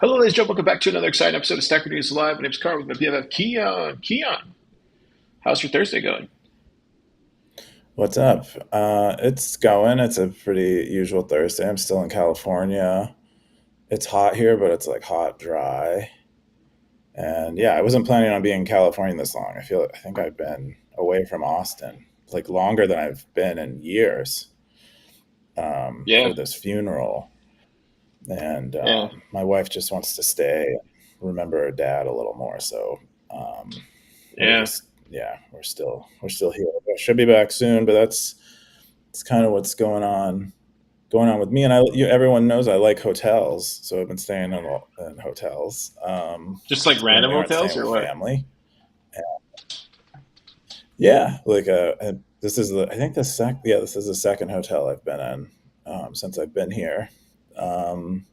Hello, ladies and gentlemen. Welcome back to another exciting episode of Stacker News Live. My name is Carl with my BFF Keon. Keon, how's your Thursday going? What's up? It's going. It's a pretty usual Thursday. I'm still in California. It's hot here, but it's like hot, dry. And yeah, I wasn't planning on being in California this long. I think I've been away from Austin like longer than I've been in years Yeah, for this funeral. And yeah, my wife just wants to stay and remember her dad a little more. So we're yeah. just yeah, we're still here. I should be back soon, but that's kind of what's going on with me. And everyone knows I like hotels, so I've been staying in hotels Just like when random we aren't hotels staying or with what? family. Yeah, like this is the I think the sec yeah this is the second hotel I've been in since I've been here. Um,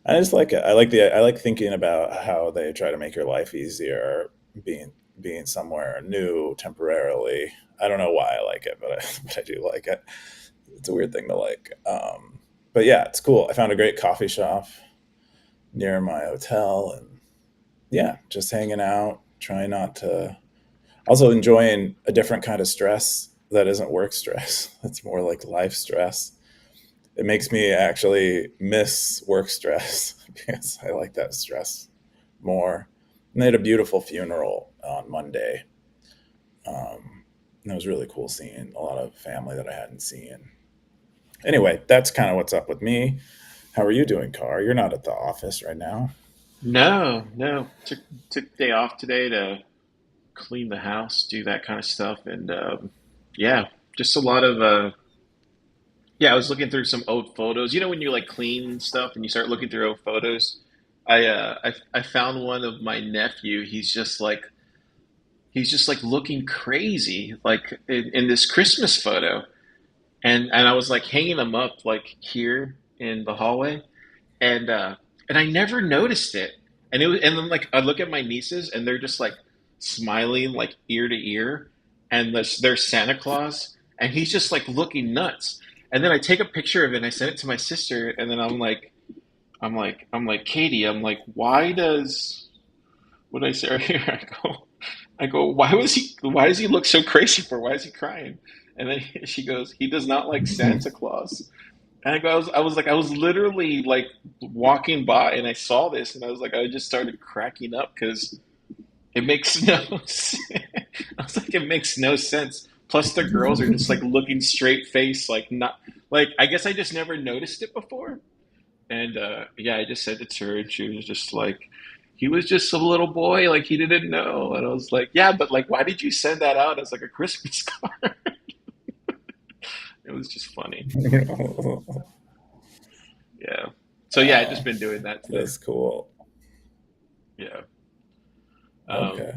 I just like it. I like thinking about how they try to make your life easier being somewhere new temporarily. I don't know why I like it, but but I do like it. It's a weird thing to like. But yeah, it's cool. I found a great coffee shop near my hotel, and yeah, just hanging out, trying not to. Also enjoying a different kind of stress that isn't work stress. It's more like life stress. It makes me actually miss work stress because I like that stress more. And they had a beautiful funeral on Monday. And it was really cool seeing a lot of family that I hadn't seen. Anyway, that's kind of what's up with me. How are you doing, Car? You're not at the office right now. No, no. Took the day off today to clean the house, do that kind of stuff, and yeah, just a lot of yeah. I was looking through some old photos. You know, when you like clean stuff and you start looking through old photos. I found one of my nephew. He's just like looking crazy, like in this Christmas photo. And I was like hanging them up like here in the hallway, and I never noticed it. And then like I look at my nieces and they're just like smiling like ear to ear, and there's Santa Claus, and he's just like looking nuts. And then I take a picture of it and I send it to my sister, and then I'm like Katie, I'm like, why does what did I say right here? I go, why does he look so crazy for? Why is he crying? And then she goes, he does not like Santa Claus. And I was literally like walking by and I saw this and I was like, I just started cracking up because it makes no sense. I was like, it makes no sense. Plus the girls are just like looking straight face, like not like I guess I just never noticed it before. And yeah, I just sent it to her and she was just like, he was just a little boy, like he didn't know. And I was like, yeah, but like, why did you send that out as like a Christmas card? It was just funny. Yeah. So yeah, I just Wow, been doing that today. that's cool. Yeah. Um, Okay,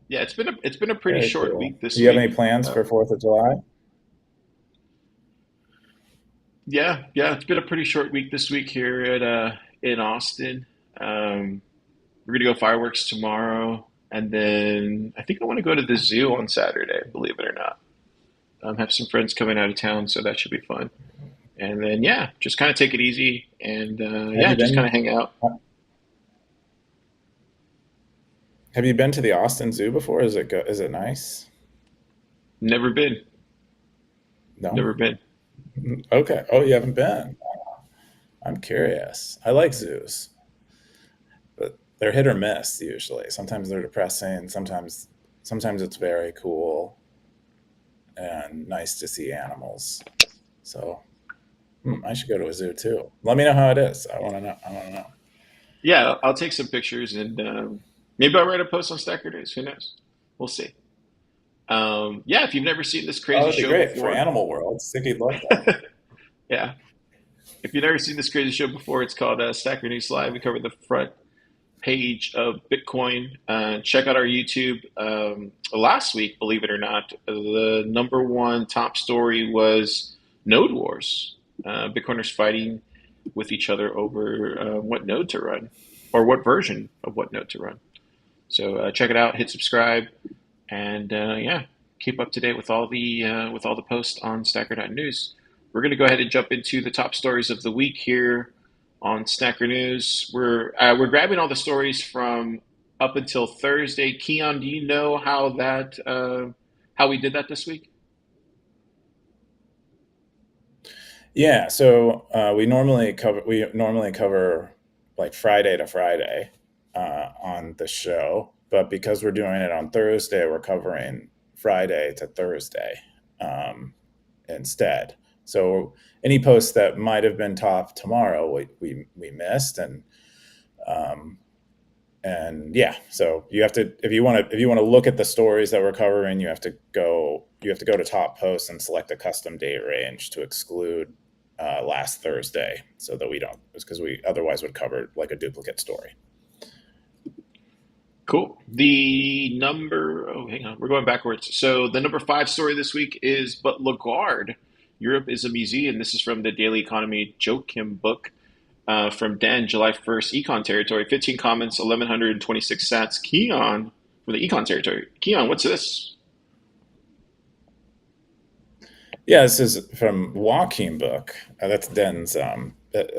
yeah, it's been a pretty very short cool. week Do this you have any week. plans for Um, 4th of July? yeah, it's been a pretty short week this week here at in Austin. Um, we're gonna go fireworks tomorrow, and then I think I want to go to the zoo on Saturday. Believe it or not, have some friends coming out of town, so that should be fun. And then yeah, just kind of take it easy, and Have yeah, you just kind been? of hang out. Have you been to the Austin Zoo before? Is it nice? Never been, No. never been. Okay. Oh, you haven't been. I'm curious. I like zoos, but they're hit or miss usually. Sometimes they're depressing. Sometimes it's very cool and nice to see animals. So I should go to a zoo too. Let me know how it is. I want to know. I want to know. Yeah, I'll take some pictures and maybe I'll write a post on Stacker Days. Who knows? We'll see. Yeah, if you've never seen this Oh, crazy that'd be show great for before, Animal World. I think you'd love that. yeah, if you've never seen this crazy show before, it's called Stacker News Live. We cover the front page of Bitcoin. Check out our YouTube. Last week, believe it or not, the number one top story was Node Wars. Bitcoiners fighting with each other over what node to run or what version of what node to run. So check it out, hit subscribe, and yeah, keep up to date with all the posts on Stacker News. We're going to go ahead and jump into the top stories of the week here on Snacker News. We're grabbing all the stories from up until Thursday. Keon, do you know how we did that this week? Yeah, so we normally cover like Friday to Friday on the show, but because we're doing it on Thursday, we're covering Friday to Thursday um, instead. So any posts that might have been top tomorrow, we missed, um, and yeah, so you have to if you want to look at the stories that we're covering, you have to go to top posts and select a custom date range to exclude last Thursday, so that we don't, because we otherwise would cover like a duplicate story. Cool. Oh, hang on, we're going backwards. So the number five story this week is But Lagarde, Europe is a museum. This is from the Daily Economy Joachim book from Dan, July 1st, Econ Territory. 15 comments, 1,126 sats. Keon for the Econ Territory. Keon, what's this? Yeah, this is from Joachim book. That's Den's.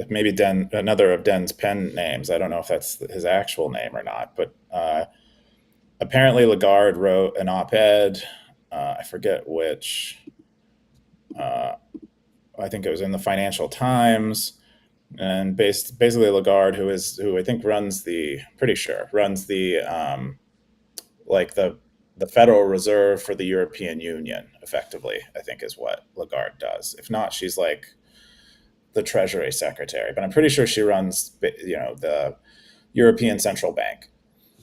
Maybe Den, another of Den's pen names. I don't know if that's his actual name or not, but apparently Lagarde wrote an op-ed. I forget which. Uh, I think it was in the Financial Times, and basically Lagarde, who I think pretty sure runs like the Federal Reserve for the European Union, effectively, I think is what Lagarde does. If not, she's like the Treasury Secretary, but I'm pretty sure she runs, the European Central Bank,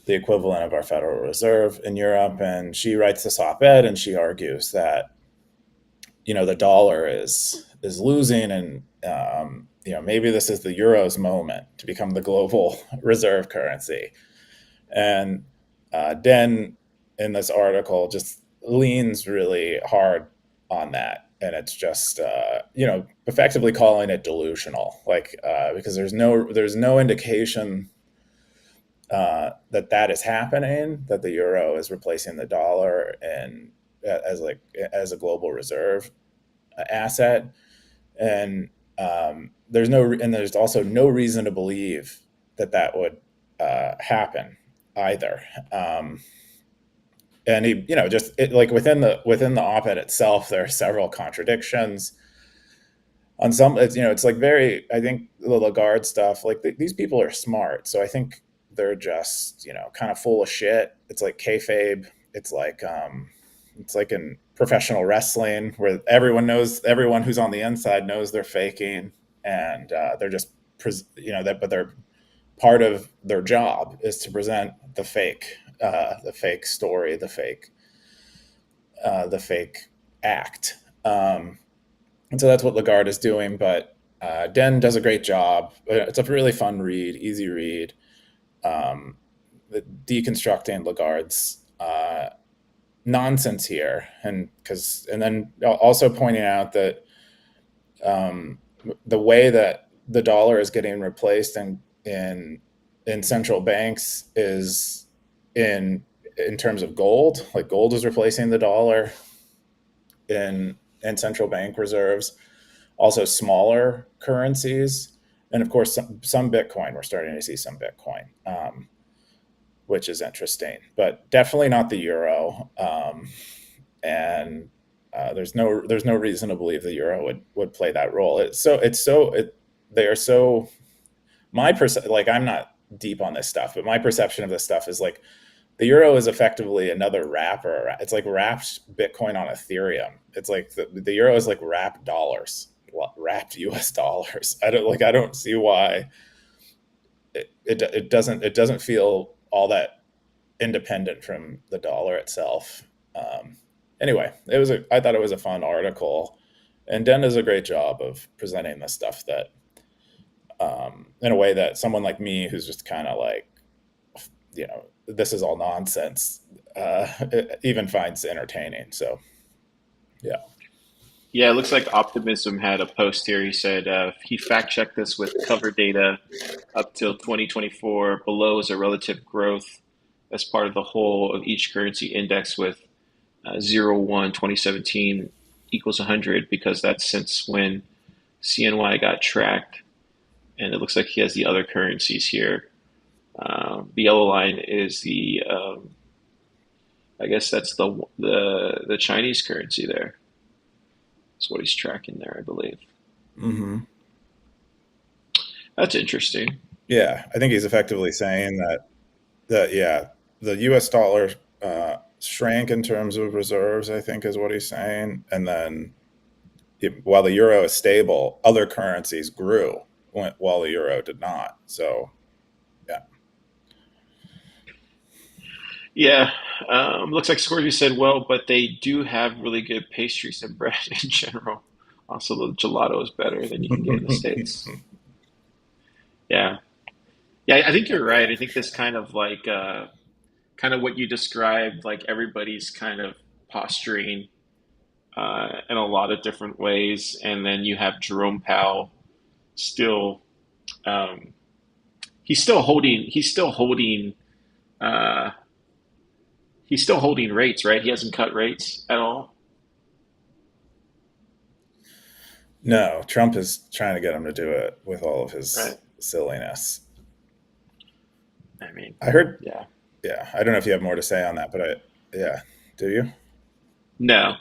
the equivalent of our Federal Reserve in Europe. And she writes this op-ed, and she argues that the dollar is losing, and maybe this is the euro's moment to become the global reserve currency. And Den in this article just leans really hard on that, and it's just effectively calling it delusional, like because there's no indication that is happening, that the euro is replacing the dollar and as a global reserve asset. And there's also no reason to believe that would happen either. And he, just like within the op-ed itself, there are several contradictions. On some, it's like very. I think the Lagarde stuff, like these people are smart, so I think they're just kind of full of shit. It's like kayfabe. It's like in professional wrestling where everyone who's on the inside knows they're faking, and they're just but they're part of their job is to present the fake story, the fake act. And so that's what Lagarde is doing. But Den does a great job. It's a really fun read, easy read, um, deconstructing Lagarde's nonsense here, and then also pointing out that the way that the dollar is getting replaced in central banks is in terms of gold. Like gold is replacing the dollar in central bank reserves. Also, smaller currencies, and of course, some Bitcoin. We're starting to see some Bitcoin, which is interesting, but definitely not the euro. And there's no reason to believe the euro would play that role. They are so like I'm not deep on this stuff, but my perception of this stuff is like the euro is effectively another wrapper. It's like wrapped Bitcoin on Ethereum. It's like the euro is like wrapped dollars, wrapped US dollars. I don't see why it doesn't feel all that independent from the dollar itself. Anyway, I thought it was a fun article, and Den does a great job of presenting the stuff that in a way that someone like me, who's just kind of like, this is all nonsense, even finds entertaining. So yeah. Yeah, it looks like Optimism had a post here. He said he fact checked this with cover data up till 2024. Below is a relative growth as part of the whole of each currency index with 0, 2017 equals 100 because that's since when CNY got tracked. and it looks like he has the other currencies here. The yellow line is I guess that's the Chinese currency there. That's what he's tracking there, I believe. Hmm. That's interesting. Yeah, I think he's effectively saying that yeah, the U.S. dollar shrank in terms of reserves. I think is what he's saying, and then while the euro is stable, other currencies grew while the euro did not. So yeah. Yeah, looks like Scorpio said well, but they do have really good pastries and bread in general. Also, the gelato is better than you can get in the States. Yeah, yeah, I think you're right. Yeah. I think this kind of what you described, like everybody's kind of posturing in a lot of different ways, and then you have Jerome Powell still. Um, uh, he's still holding rates, right? He hasn't cut rates at all, No, Trump is trying to get him to do it with all of his right? silliness. I mean, I heard. yeah. Yeah, I don't know if you have more to say on that, but yeah, do you? No.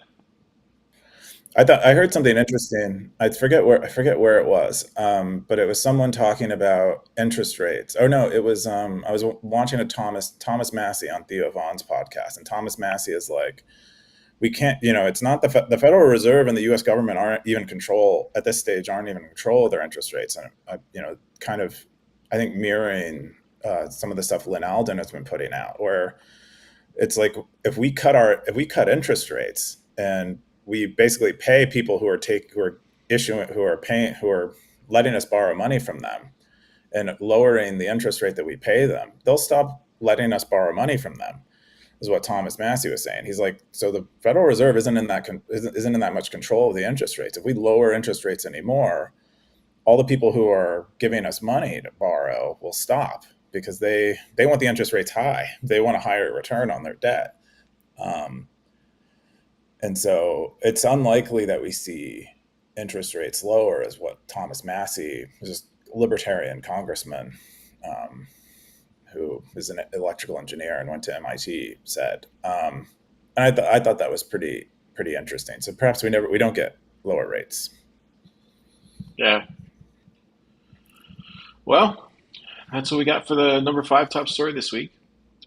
I thought I heard something interesting. I forget where it was, but it was someone talking about interest rates. Oh no, it was I was watching a Thomas Massey on Theo Vaughn's podcast, and Thomas Massey is like, we can't, it's not the Federal Reserve and the U.S. government aren't even control at this stage, aren't even in control of their interest rates, and kind of, I think mirroring some of the stuff Lynn Alden has been putting out, where it's like if we cut interest rates and we basically pay people who are issuing who are letting us borrow money from them and lowering the interest rate that we pay them, they'll stop letting us borrow money from them. Is what Thomas Massey was saying. He's like, so the Federal Reserve isn't in that much control of the interest rates. If we lower interest rates anymore, all the people who are giving us money to borrow will stop because they want the interest rates high. They want a higher return on their debt. Um, and so it's unlikely that we see interest rates lower, is what Thomas Massey, just libertarian congressman, um, who is an electrical engineer and went to MIT, said. And I thought that was pretty interesting. So perhaps we don't get lower rates. Yeah. Well, that's what we got for the number five top story this week.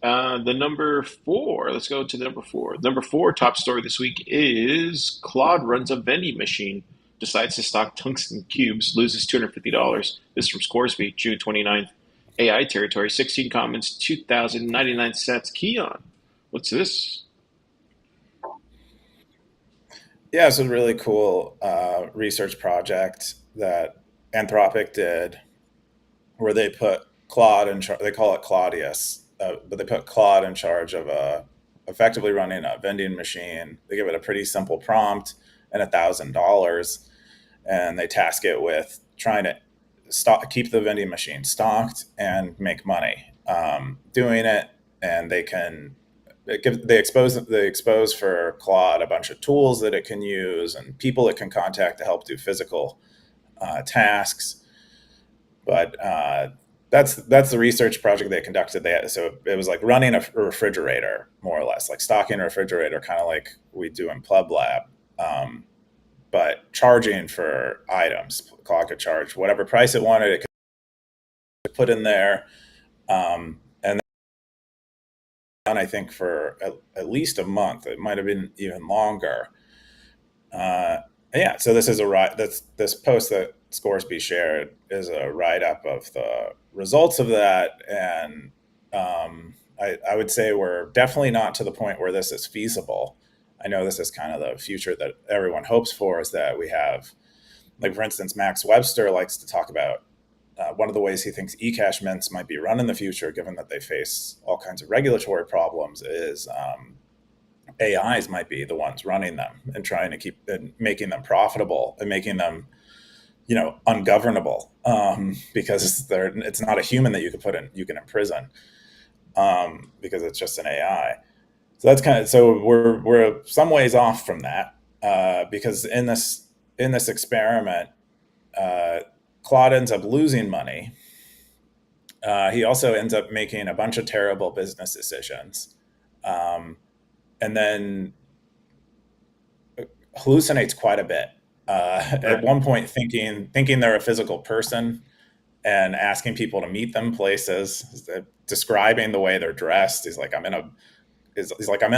The number four, let's go to the number four. Number four top story this week is Claude runs a vending machine, decides to stock tungsten cubes, loses $250. This is from Scoresby, June 29th. AI territory, 16 comments, 2,099 sats. Keon, what's this? Yeah, it's a really cool research project that Anthropic did, where they put Claude in charge. They call it Claudius, but they put Claude in charge of effectively running a vending machine. They give it a pretty simple prompt and $1,000, and they task it with trying to keep the vending machine stocked and make money doing it. And they expose for Claude a bunch of tools that it can use and people it can contact to help do physical tasks. But that's the research project they conducted. So it was like running a refrigerator, more or less, like stocking a refrigerator, kind of like we do in Pleb Lab, but charging for items. Claude could charge whatever price it wanted. It could put in there, and then I think for at least a month. It might have been even longer. Uh, yeah, so this is this post that Scoresby shared is a write up of the results of that, and I would say we're definitely not to the point where this is feasible. I know this is kind of the future that everyone hopes for, is that we have, like for instance, Max Webster likes to talk about one of the ways he thinks e-cash mints might be run in the future, given that they face all kinds of regulatory problems, is AIs might be the ones running them and trying to keep and making them profitable and making them, ungovernable, because it's not a human that you can imprison, because it's just an AI. So that's kind of, so we're some ways off from that, because in this experiment, uh, Claude ends up losing money. He also ends up making a bunch of terrible business decisions, um, and then hallucinates quite a bit. At Right. one point, thinking they're a physical person and asking people to meet them places, describing the way they're dressed. He's like, I'm in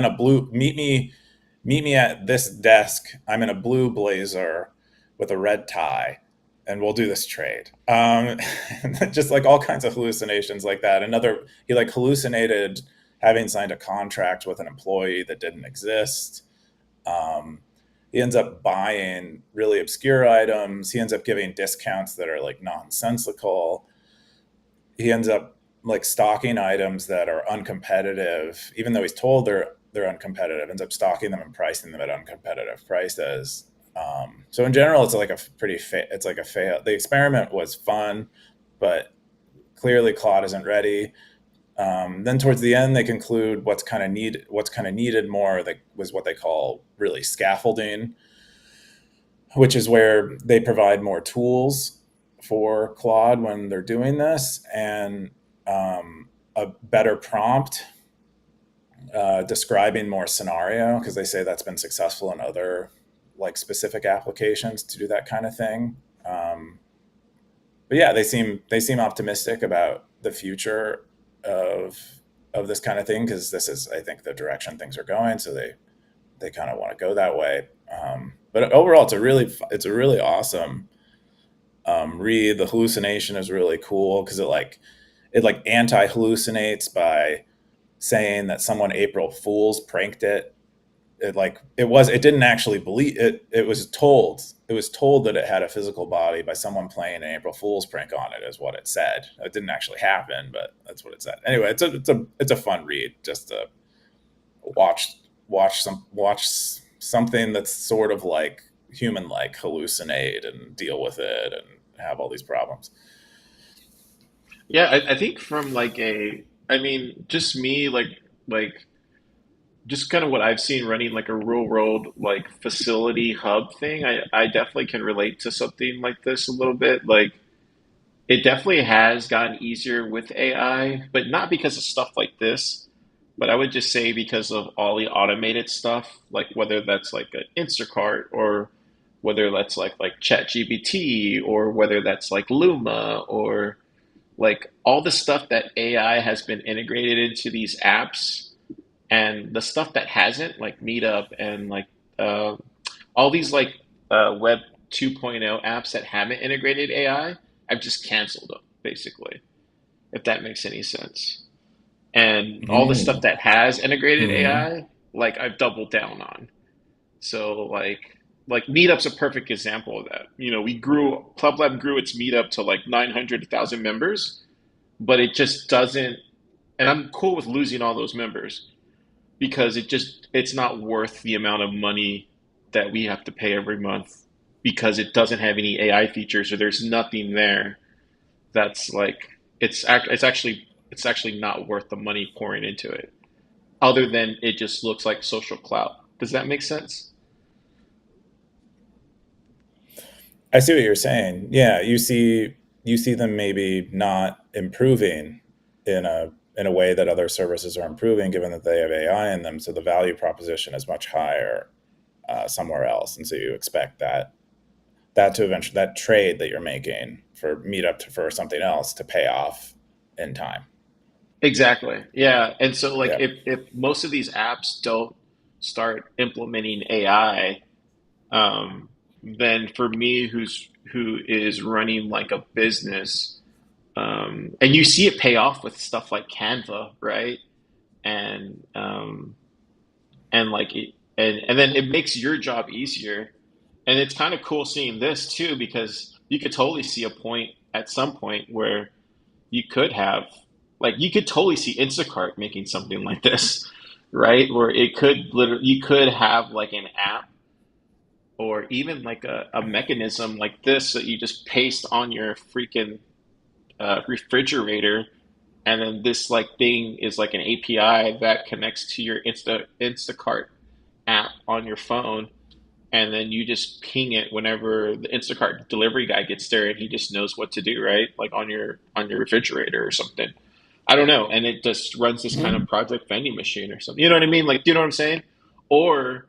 a blue. Meet me at this desk. I'm in a blue blazer with a red tie, and we'll do this trade. Just like all kinds of hallucinations like that. He like hallucinated having signed a contract with an employee that didn't exist. Um, he ends up buying really obscure items. He ends up giving discounts that are like nonsensical. He ends up like stocking items that are uncompetitive, even though he's told they're uncompetitive. Ends up stocking them and pricing them at uncompetitive prices. So in general, it's like a pretty it's like a fail. The experiment was fun, but clearly Claude isn't ready. Then towards the end, they conclude what's kind of needed more. That was what they call really scaffolding, which is where they provide more tools for Claude when they're doing this, and a better prompt describing more scenario, because they say that's been successful in other like specific applications to do that kind of thing. But yeah, they seem optimistic about the future of of this kind of thing, because this is, I think, the direction things are going. So they kind of want to go that way. But overall, it's a really awesome read. The hallucination is really cool because it like anti hallucinates by saying that someone April Fools pranked it. It didn't actually believe it. It was told that it had a physical body by someone playing an April Fool's prank on it, is what it said. It didn't actually happen, but that's what it said. Anyway, it's a fun read just to watch watch something that's sort of like human like hallucinate and deal with it and have all these problems. Yeah, I think from like I mean, just me, like, just kind of what I've seen running like a real world like facility hub thing. I definitely can relate to something like this a little bit. Like, it definitely has gotten easier with AI, but not because of stuff like this. But I would just say because of all the automated stuff, like whether that's like an Instacart or whether that's like ChatGPT or whether that's like Luma or like all the stuff that AI has been integrated into these apps and the stuff that hasn't, like Meetup and like uh, all these like Web 2.0 apps that haven't integrated AI, I've just canceled them basically, if that makes any sense. And all the stuff Mm. that has integrated Hmm. AI, like I've doubled down on. So like Meetup's a perfect example of that. You know, we grew Club Lab grew its Meetup to like 900,000 members, but it just doesn't. And I'm cool with losing all those members because it's not worth the amount of money that we have to pay every month because it doesn't have any AI features or there's nothing there that's like it's actually not worth the money pouring into it other than it just looks like social clout. Does that make sense? I see what you're saying. Yeah, you see them maybe not improving in a way that other services are improving, given that they have AI in them. So the value proposition is much higher somewhere else, and so you expect that to eventually that trade that you're making for Meetup for something else to pay off in time. Exactly. Yeah. And so like Yeah. if most of these apps don't start implementing AI, then for me who is running like a business, and you see it pay off with stuff like Canva, right? And and like it, and then it makes your job easier. And it's kind of cool seeing this too because you could totally see a point at some point where you could have like you could totally see Instacart making something like this, right? Where it could literally you could have like an app or even like a mechanism like this that you just paste on your freaking refrigerator, and then this like thing is like an API that connects to your Instacart app on your phone, and then you just ping it whenever the Instacart delivery guy gets there, and he just knows what to do, right? Like on your refrigerator or something. I don't know, and it just runs this kind of Mhm. project vending machine or something. You know what I mean? Like, do you know what I'm saying? Or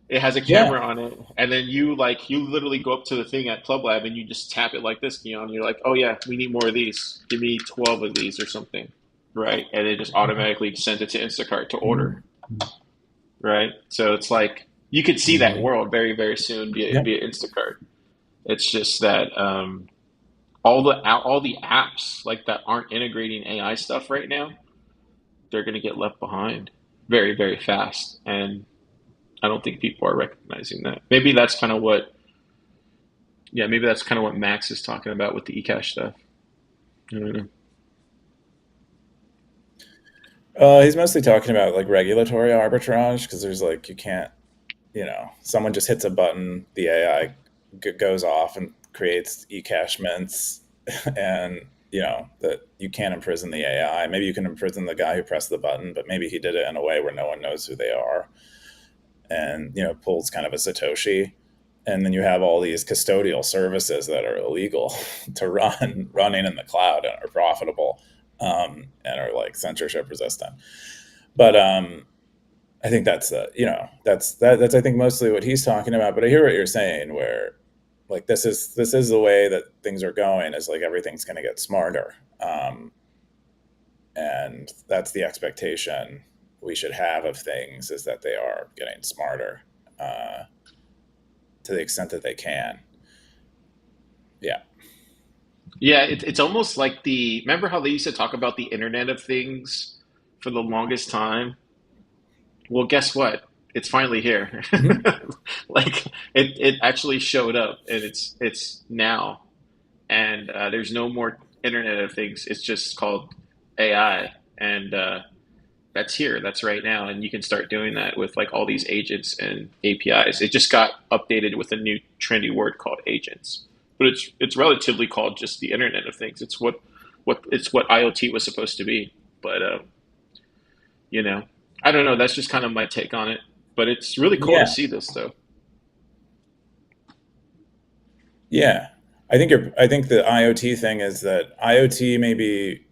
it has a Yeah. camera on it, and then you literally go up to the thing at Club Lab and you just tap it like this, Keon. You're like, oh yeah, we need more of these. Give me 12 of these or something, right? And it just automatically sends it to Instacart to order, Mhm. right? So it's like you could see that Mhm. world very very soon Yeah. via Instacart. It's just that all the apps like that aren't integrating AI stuff right now, they're going to get left behind very very fast, and I don't think people are recognizing that. Maybe that's kind of what Yeah, maybe that's kind of what Max is talking about with the eCash stuff. I don't know. He's mostly talking about like regulatory arbitrage because there's like you can't, someone just hits a button, the AI goes off and creates eCashments, and that you can't imprison the AI. Maybe you can imprison the guy who pressed the button, but maybe he did it in a way where no one knows who they are, and pulls kind of a Satoshi. And then you have all these custodial services that are illegal to running in the cloud and are profitable, and are like censorship resistant. But I think that's I think mostly what he's talking about. But I hear what you're saying, where like this is the way that things are going. Is like everything's going to get smarter, and that's the expectation we should have of things, is that they are getting smarter, uh, to the extent that they can. Yeah. Yeah, it's almost like remember how they used to talk about the Internet of Things for the longest time? Well, guess what? It's finally here. Mhm. Like it actually showed up, and it's now, and there's no more Internet of Things. It's just called AI, and that's here. That's right now, and you can start doing that with like all these agents and APIs. It just got updated with a new trendy word called agents, but it's relatively called just the Internet of Things. It's what IoT was supposed to be. But you know, I don't know. That's just kind of my take on it. But it's really cool to Yeah. see this, though. Yeah. I think the IoT thing is that IoT maybe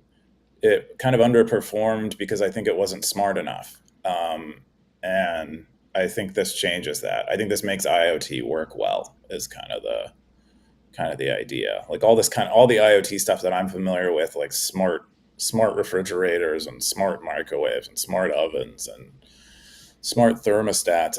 it kind of underperformed because I think it wasn't smart enough. And I think this changes that. I think this makes IoT work well, is kind of the idea. Like all the IoT stuff that I'm familiar with, like smart refrigerators and smart microwaves and smart ovens and smart thermostats.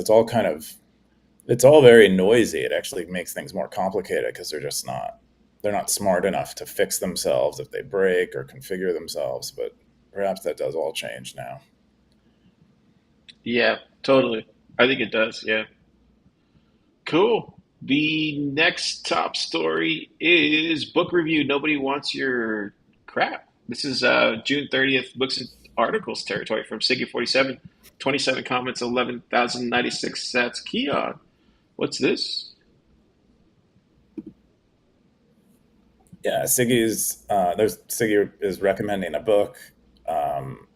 It's all very noisy. It actually makes things more complicated because they're not smart enough to fix themselves if they break or configure themselves. But perhaps that does all change now. Yeah, totally. I think it does. Yeah. Cool. The next top story is book review. Nobody wants your crap. This is June 30th books and articles territory from Siggy 47. 27 comments, 11,096 sats. Keon, what's this? Yeah, Siggy is recommending a book, um,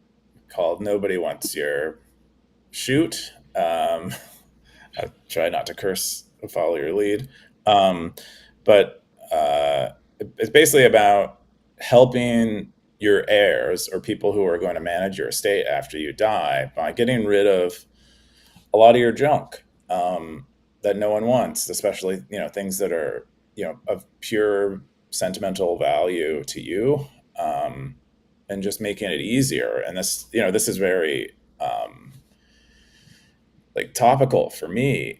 called "Nobody Wants Your Shoot." I try not to curse, follow your lead. Um, but it's basically about helping your heirs, or people who are going to manage your estate after you die, by getting rid of a lot of your junk, that no one wants, especially things that are of pure sentimental value to you, um, and just making it easier. And this is very, like, topical for me,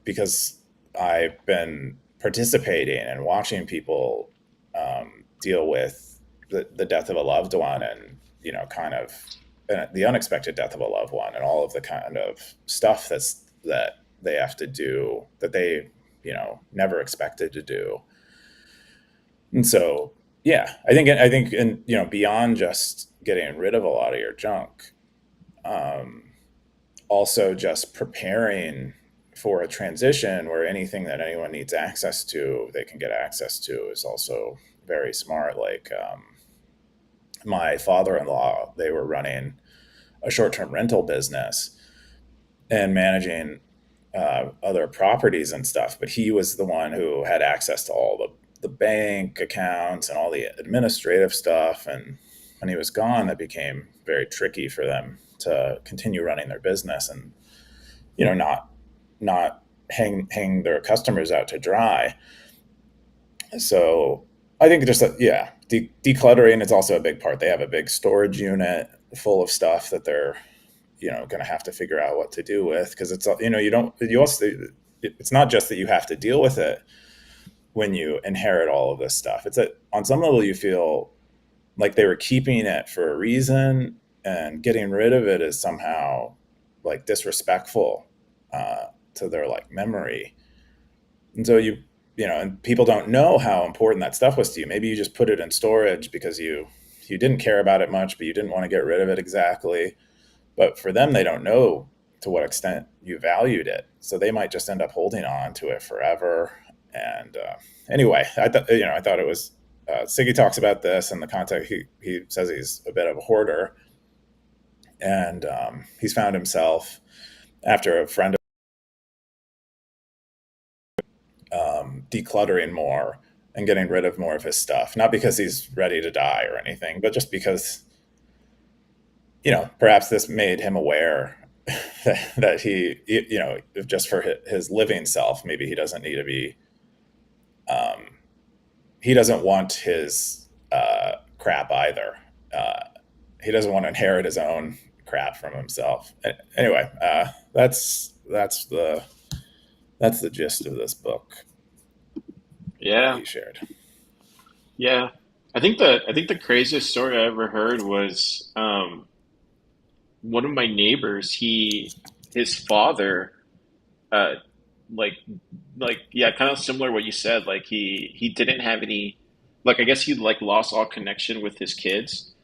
because I've been participating and watching people, deal with the death of a loved one, and kind of the unexpected death of a loved one, and all of the kind of stuff that they have to do, that they never expected to do. And so, yeah, I think and beyond just getting rid of a lot of your junk, um, also just preparing for a transition where anything that anyone needs access to, they can get access to, is also very smart. Like, my father-in-law, they were running a short-term rental business and managing other properties and stuff, but he was the one who had access to all the bank accounts and all the administrative stuff. And when he was gone, it became very tricky for them to continue running their business and, not hang their customers out to dry. So I think just yeah, decluttering is also a big part. They have a big storage unit full of stuff that they're going to have to figure out what to do with, because it's you don't you also it's not just that you have to deal with it when you inherit all of this stuff. It's that on some level you feel like they were keeping it for a reason, and getting rid of it is somehow like disrespectful to their like memory. And so and people don't know how important that stuff was to you. Maybe you just put it in storage because you didn't care about it much, but you didn't want to get rid of it exactly. But for them, they don't know to what extent you valued it, so they might just end up holding on to it forever. And anyway, I thought it was. Siggy talks about this in the context. He says he's a bit of a hoarder, and he's found himself after a friend decluttering more and getting rid of more of his stuff. Not because he's ready to die or anything, but just because perhaps this made him aware that just for his living self, maybe he doesn't need to be, he doesn't want his crap either. He doesn't want to inherit his own crap from himself. Anyway, that's the gist of this book that Yeah, he shared. yeah. I think the craziest story I ever heard was one of my neighbors. His father, uh, like yeah, kind of similar to what you said. Like he didn't have any, like I guess he like lost all connection with his kids,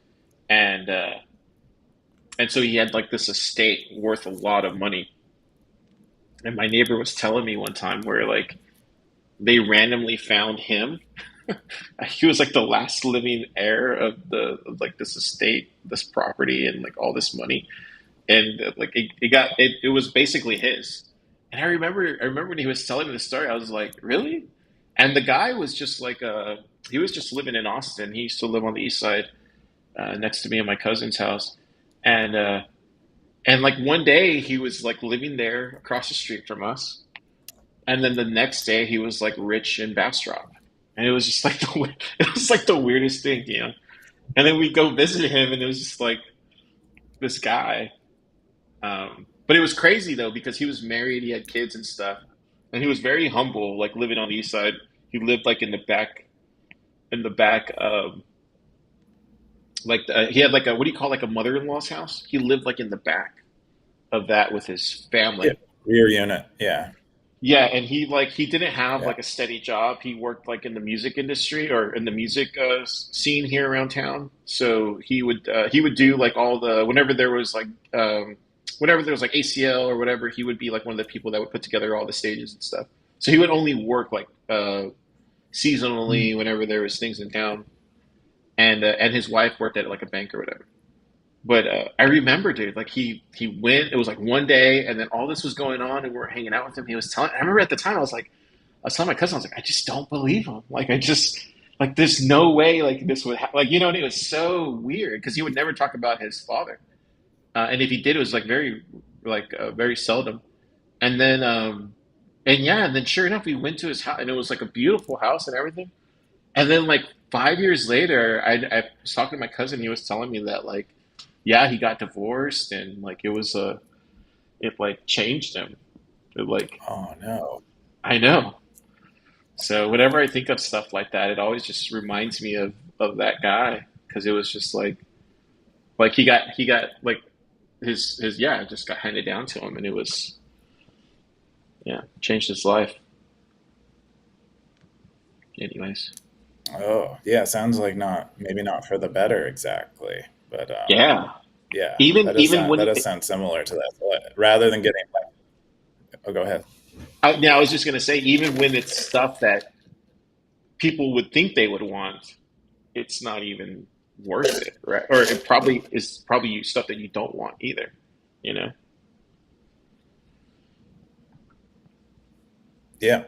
and and so he had like this estate worth a lot of money. And my neighbor was telling me one time where like they randomly found him. He was like the last living heir of like this estate, this property, and like all this money. And like it was basically his. And I remember when he was telling me the story, I was like, really? And the guy was just like he was just living in Austin. He used to live on the east side, next to me and my cousin's house. And and like one day he was like living there across the street from us, and then the next day he was like rich in Bastrop, and it was just like it was like the weirdest thing. And then we go visit him, and it was just like this guy. But it was crazy though because he was married, he had kids and stuff, and he was very humble, like living on the east side. He lived like in the back of like he had like a, what do you call, like a mother-in-law's house. He lived like in the back of that with his Yeah, family. rear unit. Yeah, Yeah, and he didn't have yeah. like a steady job. He worked like in the music industry or in the music scene here around town. So he would do like all the whenever there was like ACL or whatever, he would be like one of the people that would put together all the stages and stuff. So he would only work like seasonally whenever there was things in town, and his wife worked at like a bank or whatever. But I remember, dude, like he went. It was like one day, and then all this was going on, and we were hanging out with him. He was telling. I remember at the time, I was telling my cousin, I was like, I just don't believe him. Like I just like there's no way like this would like And it was so weird because he would never talk about his father, and if he did, it was like very seldom. And then and yeah, and then sure enough, we went to his house, and it was like a beautiful house and everything. And then like 5 years later, I was talking to my cousin. He was telling me that like, yeah, he got divorced, and like it like changed him. It like Oh no. I know. So whenever I think of stuff like that, it always just reminds me of that guy because it was just like he got like his yeah, it just got handed down to him, and it was yeah, changed his life. Anyways, Oh, yeah, sounds like maybe not for the better exactly, but yeah. yeah, Even that when does sound similar to that. So, rather than getting like, oh, go ahead. I was just gonna say, even when it's stuff that people would think they would want, it's not even worth it, right? Or it probably is probably stuff that you don't want either, you know? Yeah,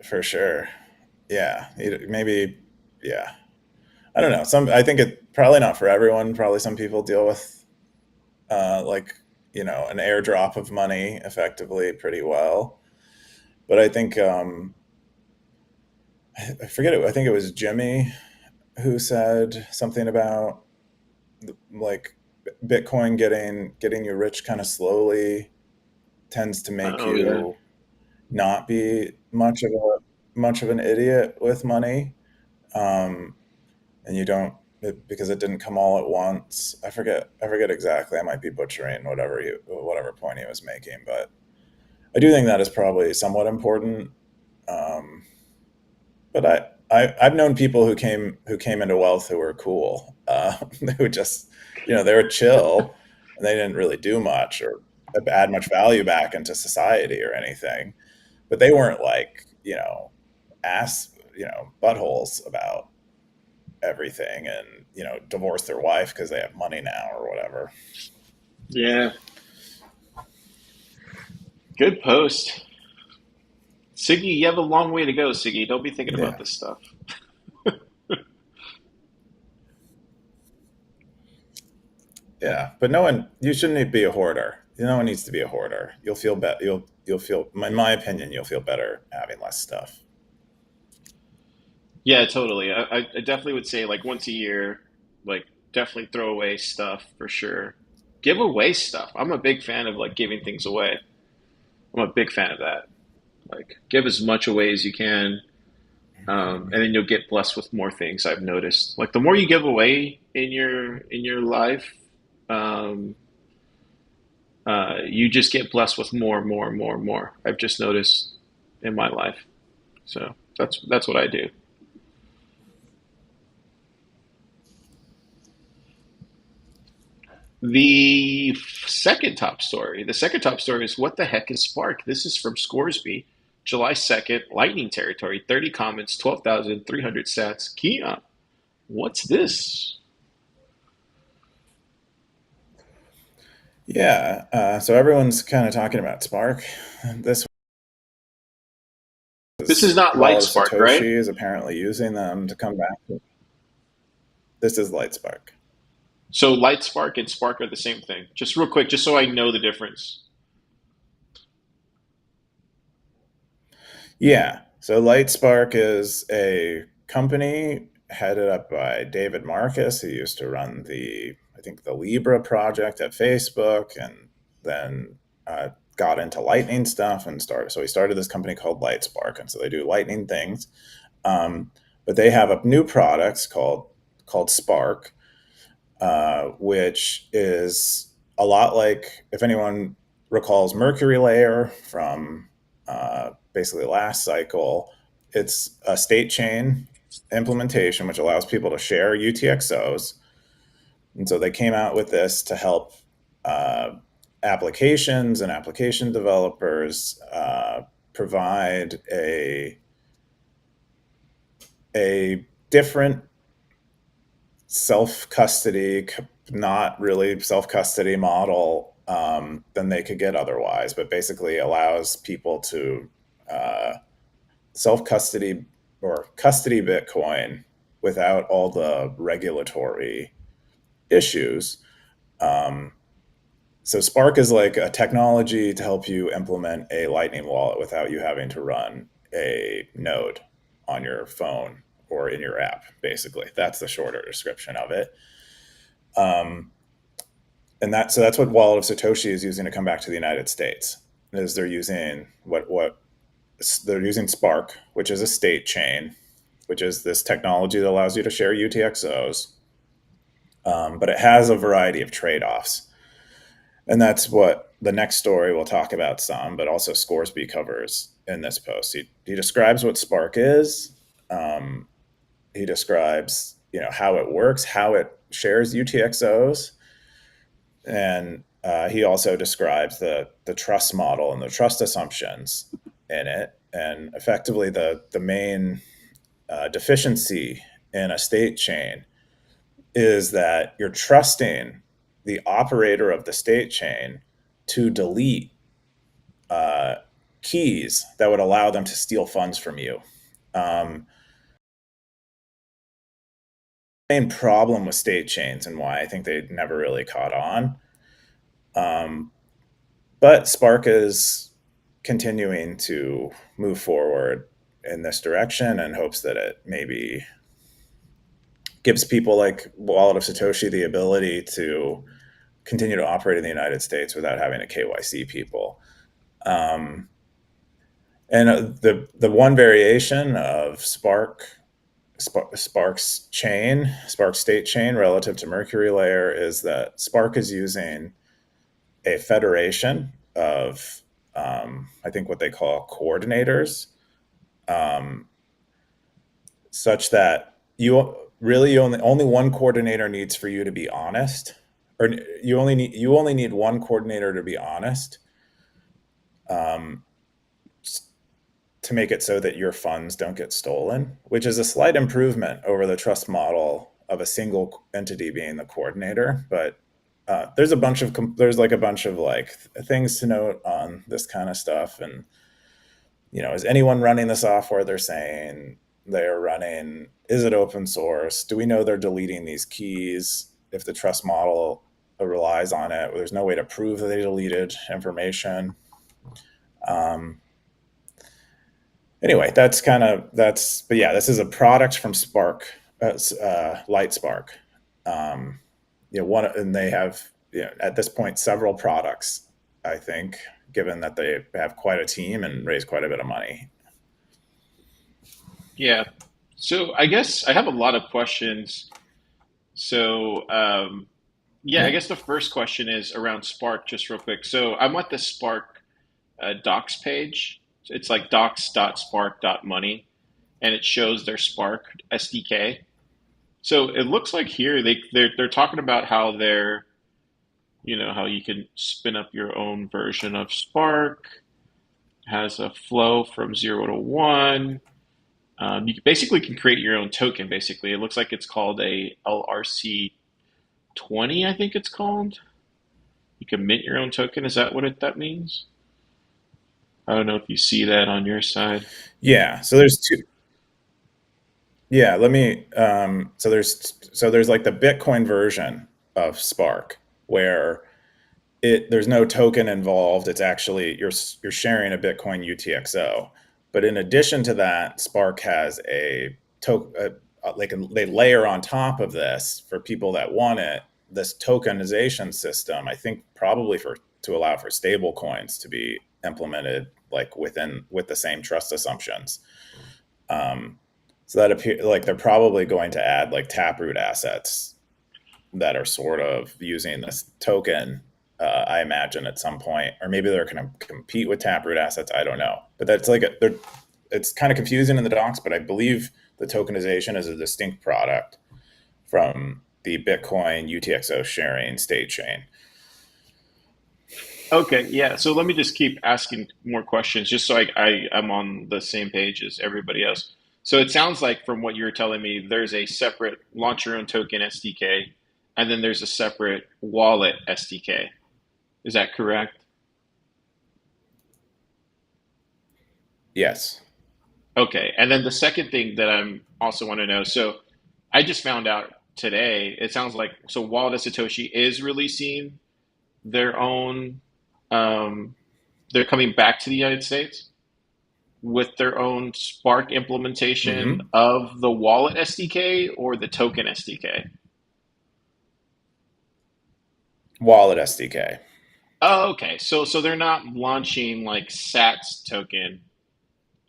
for sure. Yeah, maybe. Yeah, I don't know. Some I think it probably not for everyone. Probably some people deal with like an airdrop of money effectively pretty well. But I think I forget it. I think it was Jimmy who said something about like Bitcoin getting you rich kind of slowly tends to make Oh yeah, you not be much of an idiot with money, um, and you don't because it didn't come all at once. I forget exactly. I might be butchering whatever point he was making, but I do think that is probably somewhat important. Um, but I've known people who came into wealth who were cool, who just they were chill and they didn't really do much or add much value back into society or anything, but they weren't like ass buttholes about everything and divorce their wife because they have money now or whatever. yeah. Good post, Siggy. You have a long way to go, Siggy. Don't be thinking about Yeah, this stuff. yeah, but no one you shouldn't be a hoarder. No one needs to be a hoarder. You'll feel better. You'll feel, in my opinion, you'll feel better having less stuff. Yeah, totally. I definitely would say like once a year, like definitely throw away stuff for sure. Give away stuff. I'm a big fan of like giving things away. I'm a big fan of that. Like give as much away as you can, and then you'll get blessed with more things. I've noticed. Like the more you give away in your life, um, you just get blessed with more, more, more, more. I've just noticed in my life. So that's what I do. The second top story is what the heck is Spark? This is from Scoresby, July 2nd, Lightning Territory, 30 comments, 12,300 stats. Keon, what's this? Yeah, so everyone's kind of talking about Spark. This This is was not Light Wallet of Spark, right? Satoshi is apparently using them to come back. This is Lightspark. So Light Spark and Spark are the same thing. Just real quick, just so I know the difference. Yeah. So Lightspark is a company headed up by David Marcus, who used to run I think, the Libra project at Facebook, and then got into Lightning stuff and started. So he started this company called Lightspark, and so they do Lightning things. Um, but they have a new product called Spark, which is a lot like, if anyone recalls, Mercury Layer from basically last cycle. It's a state chain implementation which allows people to share UTXOs. And so they came out with this to help uh, applications and application developers provide a different self custody, not really self custody model than they could get otherwise, but basically allows people to self custody or custody Bitcoin without all the regulatory issues. Um, so Spark is like a technology to help you implement a Lightning wallet without you having to run a node on your phone or in your app. Basically, that's the shorter description of it. Um, and that's what Wallet of Satoshi is using to come back to the United States. Is they're using what they're using Spark, which is a state chain, which is this technology that allows you to share UTXOs, but it has a variety of trade offs. And that's what the next story we'll talk about some, but also Scoresby covers in this post. He describes what Spark is. Um, he describes how it works, how it shares UTXOs, and he also describes the trust model and the trust assumptions in it, and effectively the main deficiency in a state chain is that you're trusting the operator of the state chain to delete uh, keys that would allow them to steal funds from you. Um, Main problem with state chains and why I think they never really caught on. Um, but Spark is continuing to move forward in this direction and hopes that it maybe gives people like Wallet of Satoshi the ability to continue to operate in the United States without having to KYC people. Um, and the one variation of Spark's chain, Spark state chain relative to Mercury layer is that Spark is using a federation of, I think, what they call coordinators, um, such that you really only one coordinator needs for you to be honest, or you only need one coordinator to be honest, um, to make it so that your funds don't get stolen, which is a slight improvement over the trust model of a single entity being the coordinator. But there's like a bunch of like things to note on this kind of stuff. And is anyone running the software they're saying they're running? Is it open source? Do we know they're deleting these keys? If the trust model relies on it, there's no way to prove that they deleted information. Um, anyway, but yeah, this is a product from Spark, Light Spark. One, and they have, at this point, several products, I think, given that they have quite a team and raise quite a bit of money. Yeah. So I guess I have a lot of questions. So yeah, I Yeah. guess the first question is around Spark, just real quick. So I'm at the Spark docs page. It's like docs.spark.money, and it shows their Spark SDK. So it looks like here they're talking about how how you can spin up your own version of Spark, has a flow from 0 to 1. You basically can create your own token. Basically, it looks like it's called a LRC 20, I think it's called. You can mint your own token. Is that what that means? I don't know if you see that on your side. Yeah. So there's two. Yeah. There's like the Bitcoin version of Spark where there's no token involved. It's actually you're sharing a Bitcoin UTXO. But in addition to that, Spark has a token. They layer on top of this for people that want it. This tokenization system, I think, probably for to allow for stable coins to be implemented like with the same trust assumptions. Um, so that appear like they're probably going to add like taproot assets that are sort of using this token, I imagine at some point, or maybe they're going to compete with Taproot assets. I don't know, but it's kind of confusing in the docs. But I believe the tokenization is a distinct product from the Bitcoin UTXO sharing state chain. Okay, yeah. So let me just keep asking more questions, just so I'm on the same page as everybody else. So it sounds like from what you're telling me, there's a separate launch your own token SDK, and then there's a separate wallet SDK. Is that correct? Yes. Okay. And then the second thing that I'm also want to know, so I just found out today, it sounds like so Wallet of Satoshi is releasing their own um they're coming back to the United States with their own Spark implementation Mm-hmm. of the wallet SDK or the token SDK. Wallet SDK. Oh, okay. So they're not launching like Sats token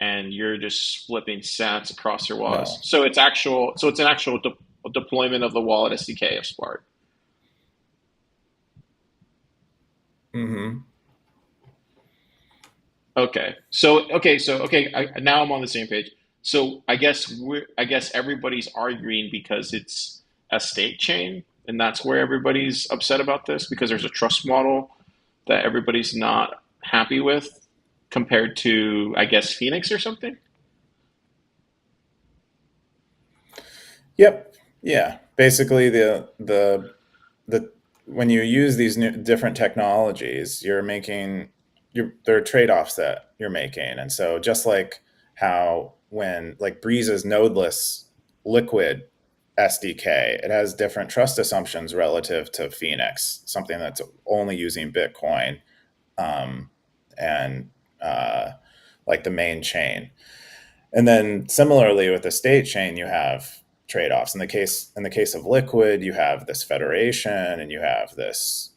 and you're just flipping Sats across your wallets. No. So it's an actual deployment of the wallet SDK of Spark. Mm-hmm. Now I'm on the same page. So I guess everybody's arguing because it's a state chain, and that's where everybody's upset about this because there's a trust model that everybody's not happy with compared to I guess Phoenix or something. Yep. Yeah. Basically, the when you use these different technologies, you're making there are trade-offs that you're making. And so just like how when like Breeze's nodeless liquid SDK, it has different trust assumptions relative to Phoenix, something that's only using Bitcoin, um, and like the main chain. And then similarly with the state chain, you have trade-offs. In the case of Liquid, you have this federation, and you have this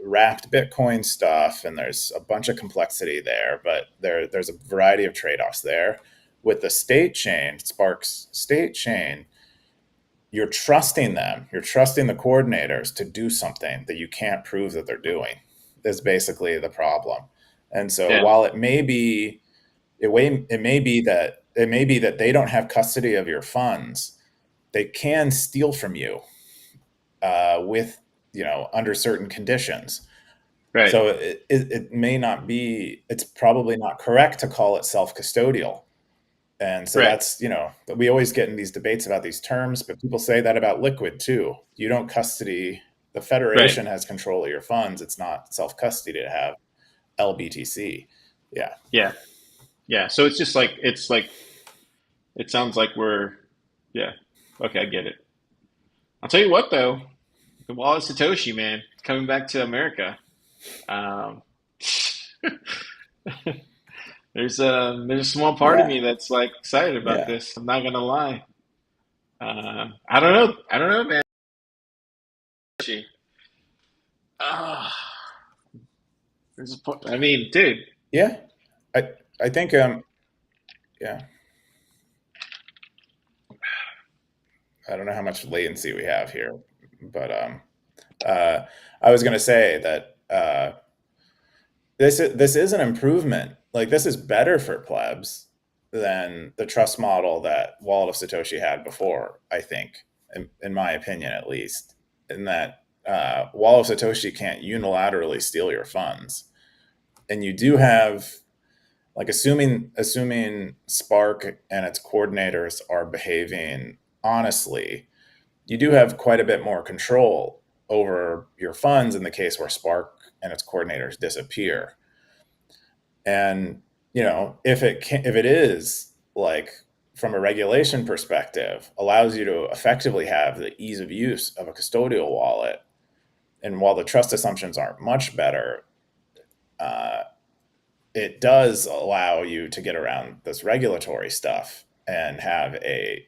wrapped Bitcoin stuff, and there's a bunch of complexity there. But there's a variety of trade-offs there. With the state chain, Spark's state chain, you're trusting them. You're trusting the coordinators to do something that you can't prove that they're doing. Is basically the problem. And so Yeah. while it may be that they don't have custody of your funds. They can steal from you with under certain conditions. Right. So it may not be. It's probably not correct to call it self custodial. And so Right. that's we always get in these debates about these terms, but people say that about Liquid too. You don't custody. The Right. federation has control of your funds. It's not self custody to have LBTC. Yeah. Yeah. Yeah. So it's just like it sounds like we're yeah. Okay, I get it. I'll tell you what though, the Wall of Satoshi, man, coming back to America. Um, there's a small part of Yeah. me that's like excited about Yeah. this. I'm not gonna lie. I don't know. I don't know, man. Ah, there's a point. I mean, dude. Yeah. I I think yeah. I don't know how much latency we have here, but uh, I was going to say that this is an improvement. Like this is better for plebs than the trust model that Wallet of Satoshi had before. I think, in my opinion, at least, in that Wallet of Satoshi can't unilaterally steal your funds, and you do have like assuming Spark and its coordinators are behaving honestly, you do have quite a bit more control over your funds in the case where Spark and its coordinators disappear. And if it is like from a regulation perspective, allows you to effectively have the ease of use of a custodial wallet. And while the trust assumptions aren't much better, uh, it does allow you to get around this regulatory stuff and have a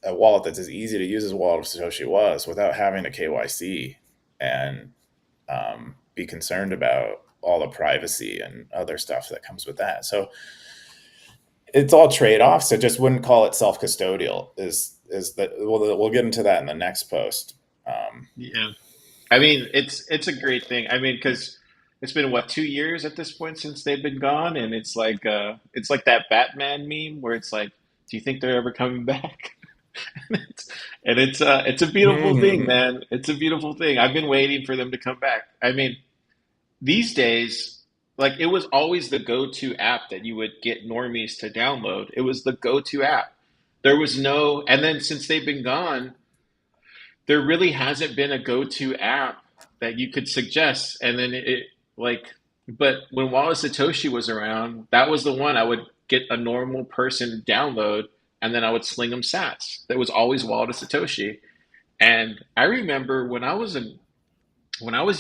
wallet that's as easy to use as Wallet of Satoshi was without having a KYC and be concerned about all the privacy and other stuff that comes with that. So it's all trade offs. So just wouldn't call it self custodial. Is that we'll get into that in the next post. Yeah. I mean, it's a great thing. I mean, because it's been what 2 years at this point since they've been gone, and it's like that Batman meme where it's like, do you think they're ever coming back? It's a beautiful thing, Hmm. man. It's a beautiful thing. I've been waiting for them to come back. I mean, these days, like it was always the go-to app that you would get normies to download. It was the go-to app. There was no, and then since they've been gone, there really hasn't been a go-to app that you could suggest. And then like, but when Wallace Satoshi was around, that was the one I would get a normal person download, and then I would sling them sats. That was always Wallace Satoshi. And I remember when I was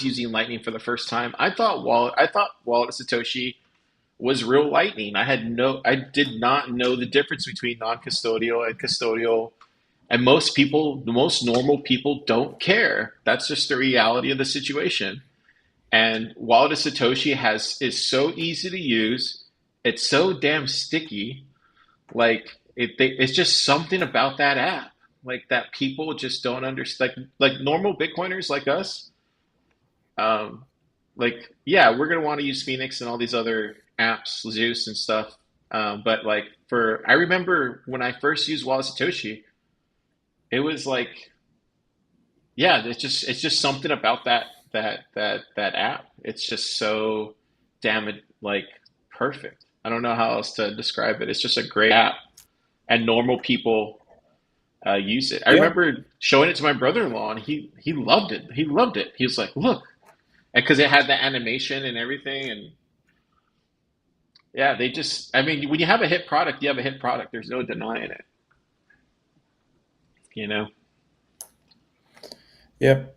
using Lightning for the first time, I thought Wallet Satoshi was real Lightning. I did not know the difference between non-custodial and custodial, and most people, the most normal people, don't care. That's just the reality of the situation. And Wallet of Satoshi has is so easy to use. It's so damn sticky. Like it's just something about that app, like that people just don't understand. Like normal Bitcoiners like us, um, like yeah, we're gonna want to use Phoenix and all these other apps, Zeus and stuff. But like I remember when I first used Wallet Satoshi, it was like yeah, it's just something about that app. It's just so damn it like perfect. I don't know how else to describe it. It's just a great app, and normal people use it. I Yeah. remember showing it to my brother-in-law, and he loved it. He loved it. He was like, "Look." because it had the animation and everything, and yeah, they just, I mean, when you have a hit product, you have a hit product. There's no denying it, you know? Yep.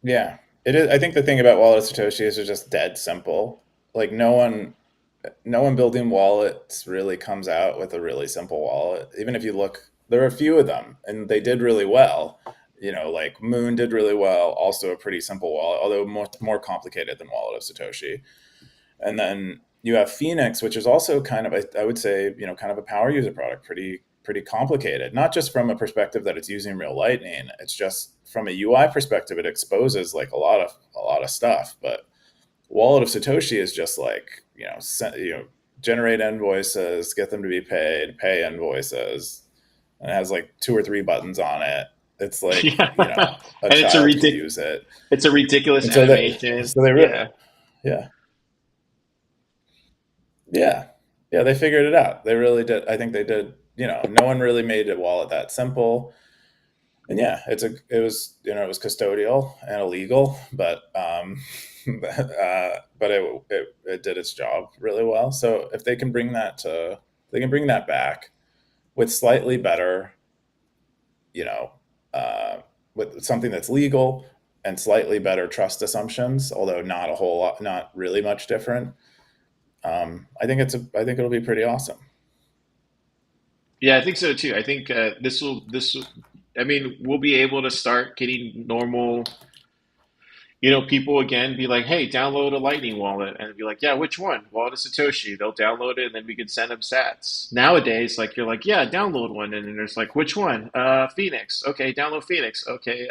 Yeah. It is. I think the thing about Wallet of Satoshi is it's just dead simple. Like no one building wallets really comes out with a really simple wallet. Even if you look, there are a few of them, and they did really well. Like Moon did really well, also a pretty simple wallet, although more complicated than Wallet of Satoshi. And then you have Phoenix, which is also kind of, I would say, kind of a power user product, pretty complicated. Not just from a perspective that it's using real Lightning, it's just from a UI perspective, it exposes like a lot of stuff. But Wallet of Satoshi is just like generate invoices, get them to be paid, pay invoices, and it has like two or three buttons on it. It's like Yeah, a and child could use it, it's a ridiculous and so that animation. so they really Yeah, yeah yeah yeah they figured it out. They really did. I think they did. No one really made a wallet that simple. And yeah, it was custodial and illegal, but but it did its job really well. So if they can bring that back with slightly better, you know, uh, with something that's legal and slightly better trust assumptions, although not a whole lot, not really much different. I think it'll be pretty awesome. yeah, I think so too. I think I mean, we'll be able to start getting normal, people again be like, hey, download a Lightning wallet, and be like, yeah, which one? Wallet of Satoshi. They'll download it, and then we can send them Sats. Nowadays, like you're like, yeah, download one, and then there's like, which one? Phoenix. Okay, download Phoenix. Okay,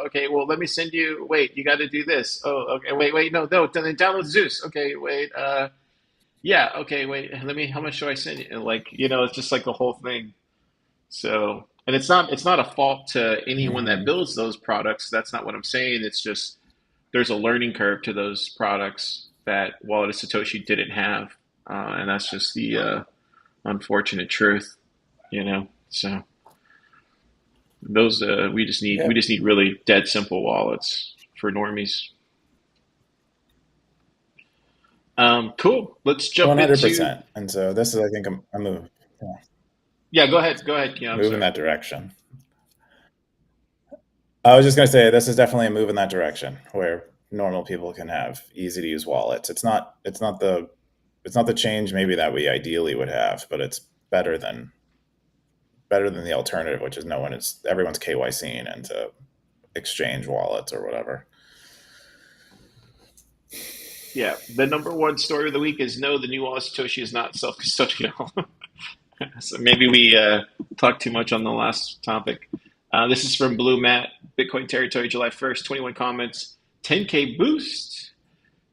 okay, well, let me send you. Wait, you got to do this. Oh, okay, wait, no, no, then download Zeus. Okay, wait, yeah, okay, wait, let me. How much should I send you? And like, it's just like the whole thing. So, and it's not a fault to anyone that Hmm. builds those products. That's not what I'm saying. It's just there's a learning curve to those products that Wallet of Satoshi didn't have, and that's just the unfortunate truth. So those we Yeah, just need really dead simple wallets for normies. Cool. Let's jump one hundred into. percent. And so this is, I think, a move, yeah, Yeah, go ahead. Yeah, I'm move in sorry. that direction. I was just going to say this is definitely a move in that direction where normal people can have easy to use wallets. It's not the change maybe that we ideally would have, but it's better than better than the alternative, which is everyone's KYCing into exchange wallets or whatever. Yeah, the number one story of the week is no, the new Wallet of Satoshi is not self-custodial. So maybe we talked too much on the last topic. This is from Blue Matt, Bitcoin Territory, July 1st, 21 comments, 10K boost,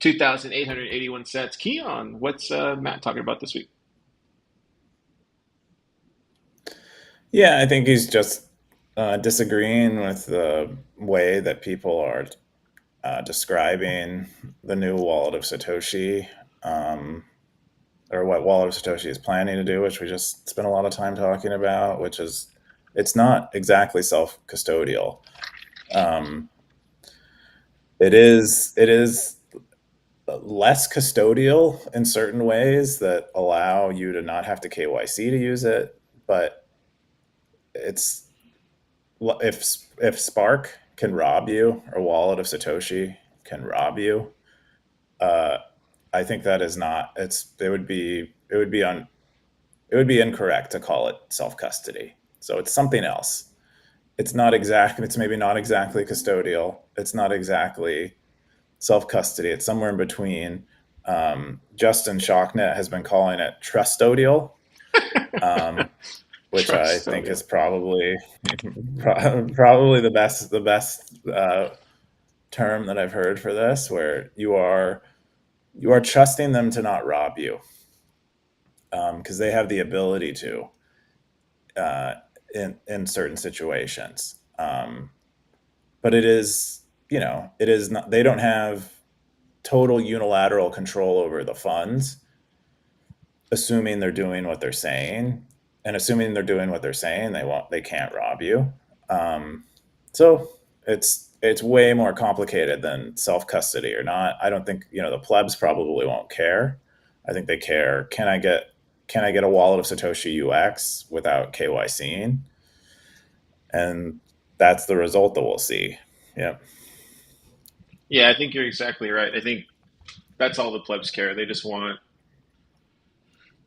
2,881 sets. Keon, what's Matt talking about this week? Yeah, I think he's just disagreeing with the way that people are describing the new wallet of Satoshi, um, or what wallet of Satoshi is planning to do, which we just spent a lot of time talking about, which is it's not exactly self custodial. Um, it is less custodial in certain ways that allow you to not have to KYC to use it, but it's if Spark can rob you, or Wallet of Satoshi can rob you, uh, I think that is not. It would be incorrect to call it self custody. So it's something else. It's not exact. It's maybe not exactly custodial. It's not exactly self custody. It's somewhere in between. Justin Shocknet has been calling it trustodial, um, which I Trust think Audio. is probably probably the best term that I've heard for this, where you are trusting them to not rob you, because they have the ability to, uh, in certain situations. But it is not. They don't have total unilateral control over the funds, assuming they're doing what they're saying, and assuming they're doing what they're saying, they can't rob you. Um, so it's it's way more complicated than self custody or not. I don't think the plebs probably won't care. I think they care. Can I get a wallet of Satoshi UX without KYCing? And that's the result that we'll see. Yeah. Yeah, I think you're exactly right. I think that's all the plebs care. They just want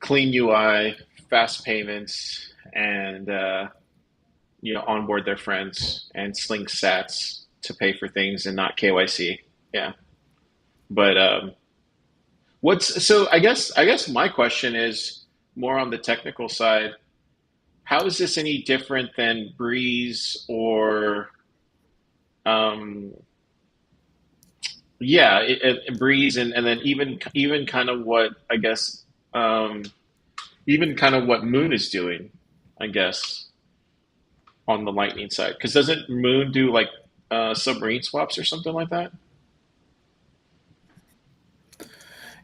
clean UI, fast payments, and onboard their friends and sling sats to pay for things and not KYC. Yeah, but what's so? I guess my question is more on the technical side. How is this any different than Breeze or um, yeah, Breeze and then even kind of what I guess um, even kind of what Moon is doing, I guess, on the Lightning side. Because doesn't Moon do like submarine swaps or something like that?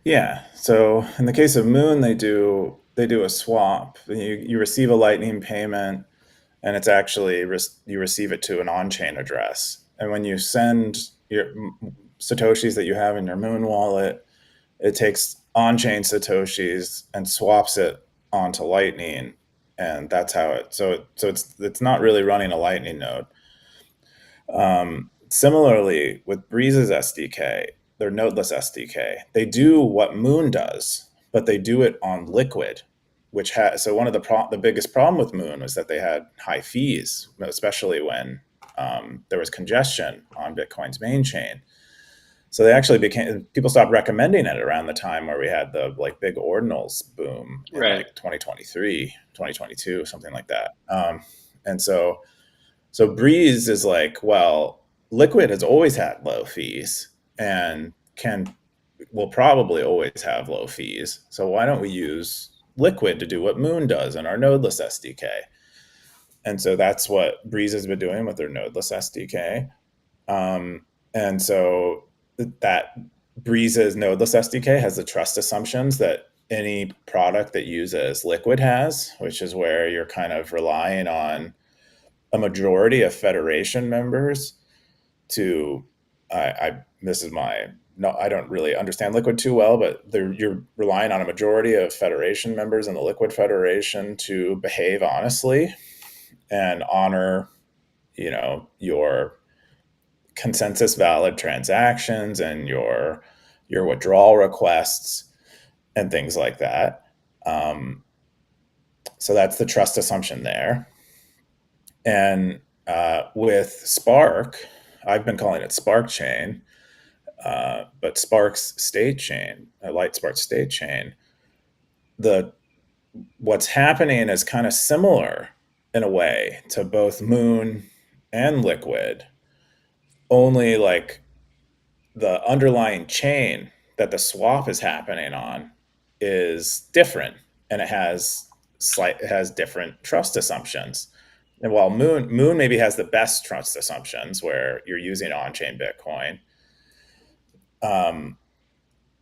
Yeah. So in the case of Moon, they do a swap. You receive a Lightning payment, and it's actually you receive it to an on-chain address. And when you send your satoshis that you have in your Moon wallet, it takes on-chain satoshis and swaps it onto Lightning, and that's how it. So it's not really running a Lightning node. Similarly, with Breeze's SDK, their nodeless SDK, they do what Moon does, but they do it on Liquid, which has so one of the biggest problem with Moon was that they had high fees, especially when there was congestion on Bitcoin's main chain. So they actually became people stopped recommending it around the time where we had the like big ordinals boom in Right. like 2023, 2022, something like that. And so Breeze is like, well, Liquid has always had low fees and can will probably always have low fees. So why don't we use Liquid to do what Moon does in our nodeless SDK? And so that's what Breeze has been doing with their nodeless SDK. And so that Breeze's nodeless SDK has the trust assumptions that any product that uses Liquid has, which is where you're kind of relying on a majority of Federation members to I this is my no I don't really understand Liquid too well, but you're relying on a majority of Federation members in the Liquid Federation to behave honestly and honor your consensus valid transactions and your withdrawal requests and things like that. Um, so that's the trust assumption there. And with Spark, I've been calling it Spark Chain, but Spark's state chain, Light Spark state chain, the what's happening is kind of similar in a way to both Moon and Liquid, only like the underlying chain that the swap is happening on is different, and it has different trust assumptions. And while Moon maybe has the best trust assumptions, where you're using on-chain Bitcoin, um,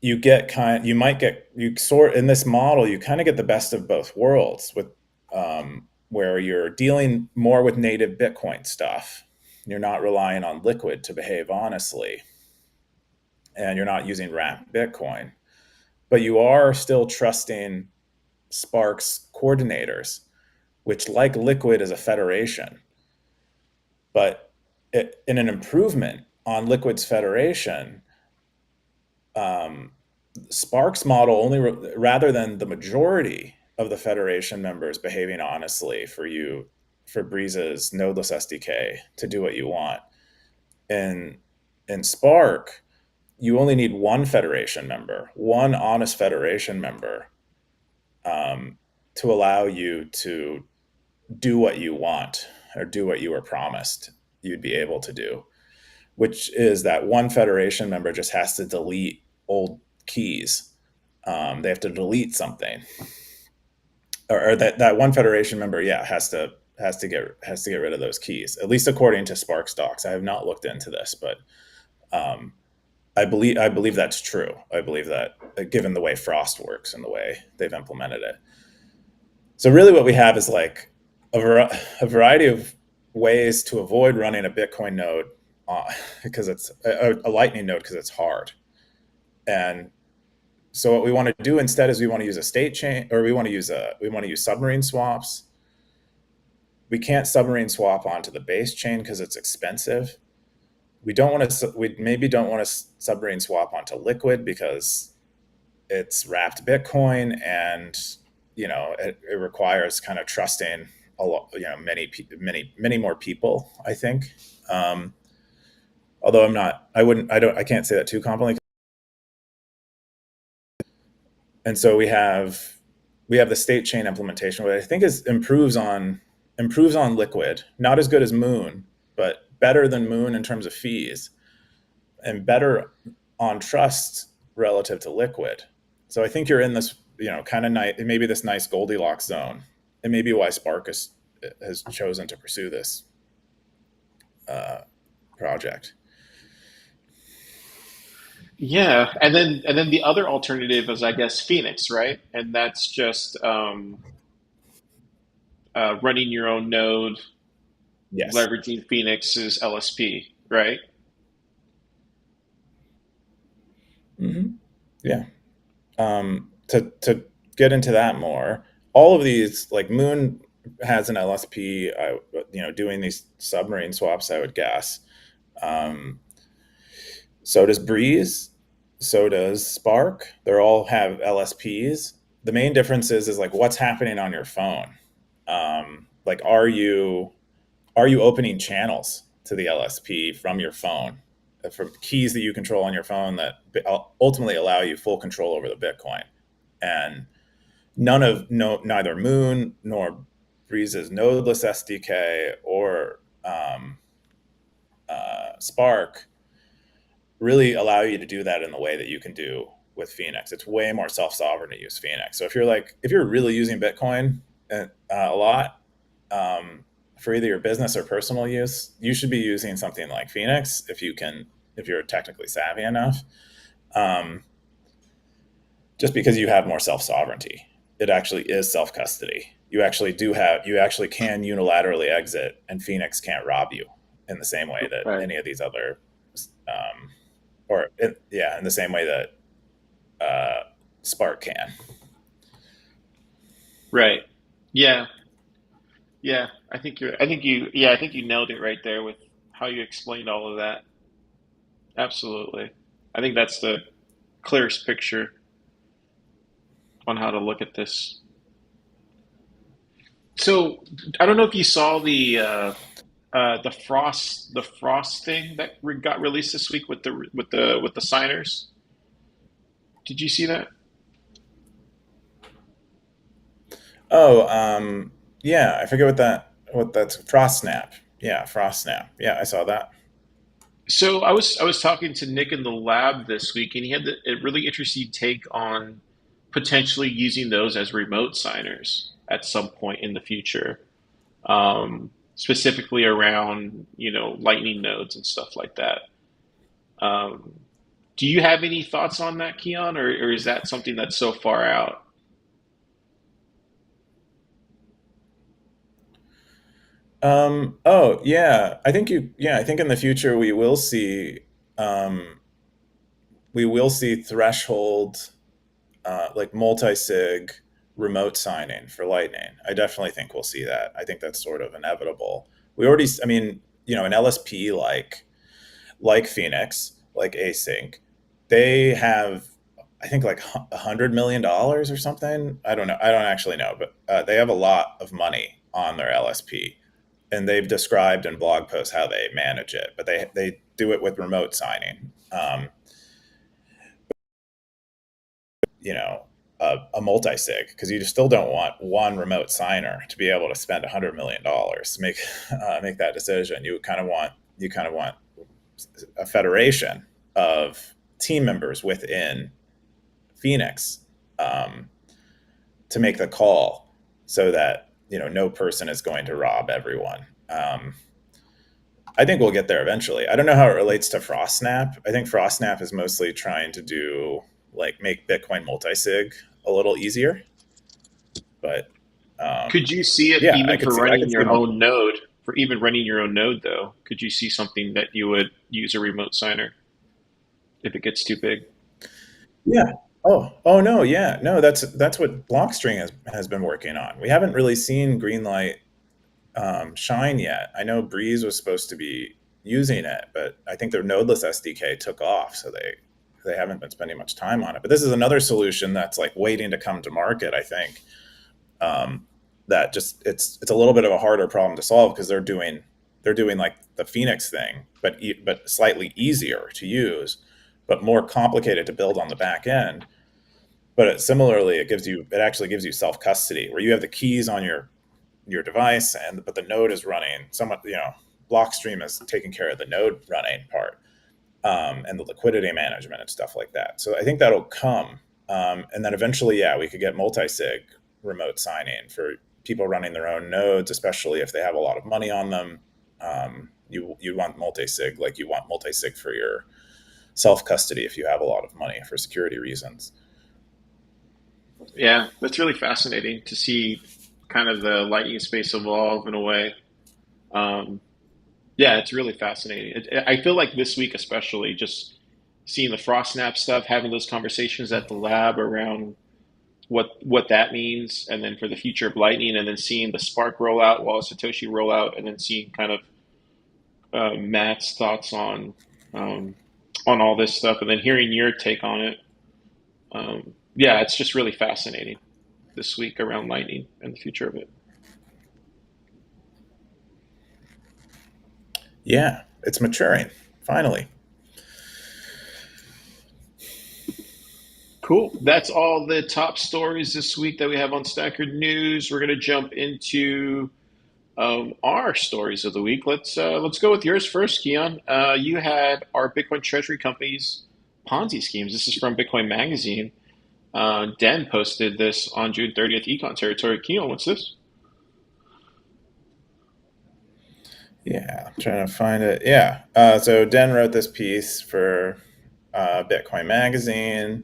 you might get you sort in this model you kind of get the best of both worlds with where you're dealing more with native Bitcoin stuff. You're not relying on Liquid to behave honestly, and you're not using wrapped Bitcoin, but you are still trusting Spark's coordinators, which, like Liquid, is a federation. But in an improvement on Liquid's federation, um, Spark's model only rather than the majority of the federation members behaving honestly for Breeze's nodeless SDK to do what you want. In in Spark, you only need one federation member, one honest federation member, um, to allow you to do what you want or do what you were promised you'd be able to do, which is that one federation member just has to delete old keys. They have to delete something, or that one federation member, yeah, has to get rid of those keys. At least according to Spark Stocks. I have not looked into this, but um, I believe that's true. I believe that given the way Frost works and the way they've implemented it. So really, what we have is like a variety of ways to avoid running a Bitcoin node because it's a Lightning node because it's hard. And so what we want to do instead is we want to use a state chain, or we want to use submarine swaps. We can't submarine swap onto the base chain because it's expensive. We maybe don't want to submarine swap onto Liquid because it's wrapped Bitcoin, and it requires kind of trusting a lot, many more people, I think. Um, Although I can't say that too confidently. And so we have the state chain implementation, which I think improves on Liquid. Not as good as Moon, but better than Moon in terms of fees, and better on trust relative to Liquid. So I think you're in this, kind of nice, maybe this nice Goldilocks zone, and maybe why Spark has chosen to pursue this uh, project. Yeah, and then the other alternative is, I guess, Phoenix, right? And that's just running your own node, Yes. leveraging Phoenix's LSP, right? Hmm. Yeah. To get into that more, all of these, like Moon has an LSP, doing these submarine swaps, I would guess. Um, so does Breeze. So does Spark. They all have LSPs. The main difference is like what's happening on your phone. Like, are you opening channels to the LSP from your phone, from keys that you control on your phone that ultimately allow you full control over the Bitcoin? And neither Moon nor Breeze's nodeless SDK or Spark really allow you to do that in the way that you can do with Phoenix. It's way more self-sovereign to use Phoenix. So if you're really using Bitcoin a lot, for either your business or personal use, you should be using something like Phoenix if you're technically savvy enough. Um, just because you have more self-sovereignty, it actually is self-custody. You actually can unilaterally exit, and Phoenix can't rob you in the same way that Right. any of these other, in the same way that Spark can. Right. Yeah. Yeah. I think you nailed it right there with how you explained all of that. Absolutely. I think that's the clearest picture on how to look at this. So I don't know if you saw the frost thing that got released this week with the signers. Did you see that? Oh, yeah, I forget what that's Frost Snap. Yeah, Frost Snap. Yeah, I saw that. So I was talking to Nick in the lab this week, and he had a really interesting take on potentially using those as remote signers at some point in the future, specifically around Lightning nodes and stuff like that. Um, do you have any thoughts on that, Keon, or is that something that's so far out? Oh, yeah. I think in the future um, we will see threshold, like multi-sig remote signing for Lightning. I definitely think we'll see that. I think that's sort of inevitable. I mean, an LSP like Phoenix, like Async, they have, I think, like $100 million or something. I don't know. I don't actually know, but they have a lot of money on their LSP, and they've described in blog posts how they manage it. But they do it with remote signing. You know, a multi sig, because you just still don't want one remote signer to be able to spend $100 million to make that decision. You kind of want a federation of team members within Phoenix, um, to make the call, so that no person is going to rob everyone. I think we'll get there eventually. I don't know how it relates to FrostSnap. I think FrostSnap is mostly trying to do, like, make Bitcoin multi-sig a little easier. But Could you see it yeah, even for I running could see your them. own node For even running your own node, though, could you see something that you would use a remote signer if it gets too big? Yeah. Oh no, yeah. No, that's what Blockstream has been working on. We haven't really seen Greenlight shine yet. I know Breeze was supposed to be using it, but I think their nodeless SDK took off, so they haven't been spending much time on it. But this is another solution that's like waiting to come to market. I think um, that just it's a little bit of a harder problem to solve because they're doing like the Phoenix thing, but slightly easier to use, but more complicated to build on the back end. But similarly, it actually gives you self custody where you have the keys on your device, and but the node is running. Somewhat, Blockstream is taking care of the node running part, and the liquidity management and stuff like that. So I think that'll come, and then eventually, yeah, we could get multi-sig remote signing for people running their own nodes, especially if they have a lot of money on them. You want multi-sig like you want multi-sig for your self custody if you have a lot of money for security reasons. Yeah, that's really fascinating to see kind of the Lightning space evolve in a way. Um, yeah, it's really fascinating. I feel like this week, especially, just seeing the FrostNap stuff, having those conversations at the lab around what that means, and then for the future of Lightning, and then seeing the Spark rollout while Satoshi rollout, and then seeing kind of Matt's thoughts um, on all this stuff, and then hearing your take on it. Yeah, it's just really fascinating this week around Lightning and the future of it. Yeah, it's maturing finally. Cool. That's all the top stories this week that we have on Stacker News. We're going to jump into our stories of the week. Let's go with yours first, Keon. You had our Bitcoin Treasury companies Ponzi schemes. This is from Bitcoin Magazine. Den posted this on June 30th, Econ Territory. Keon, what's this? Yeah, I'm trying to find it. Yeah. So Den wrote this piece for Bitcoin Magazine.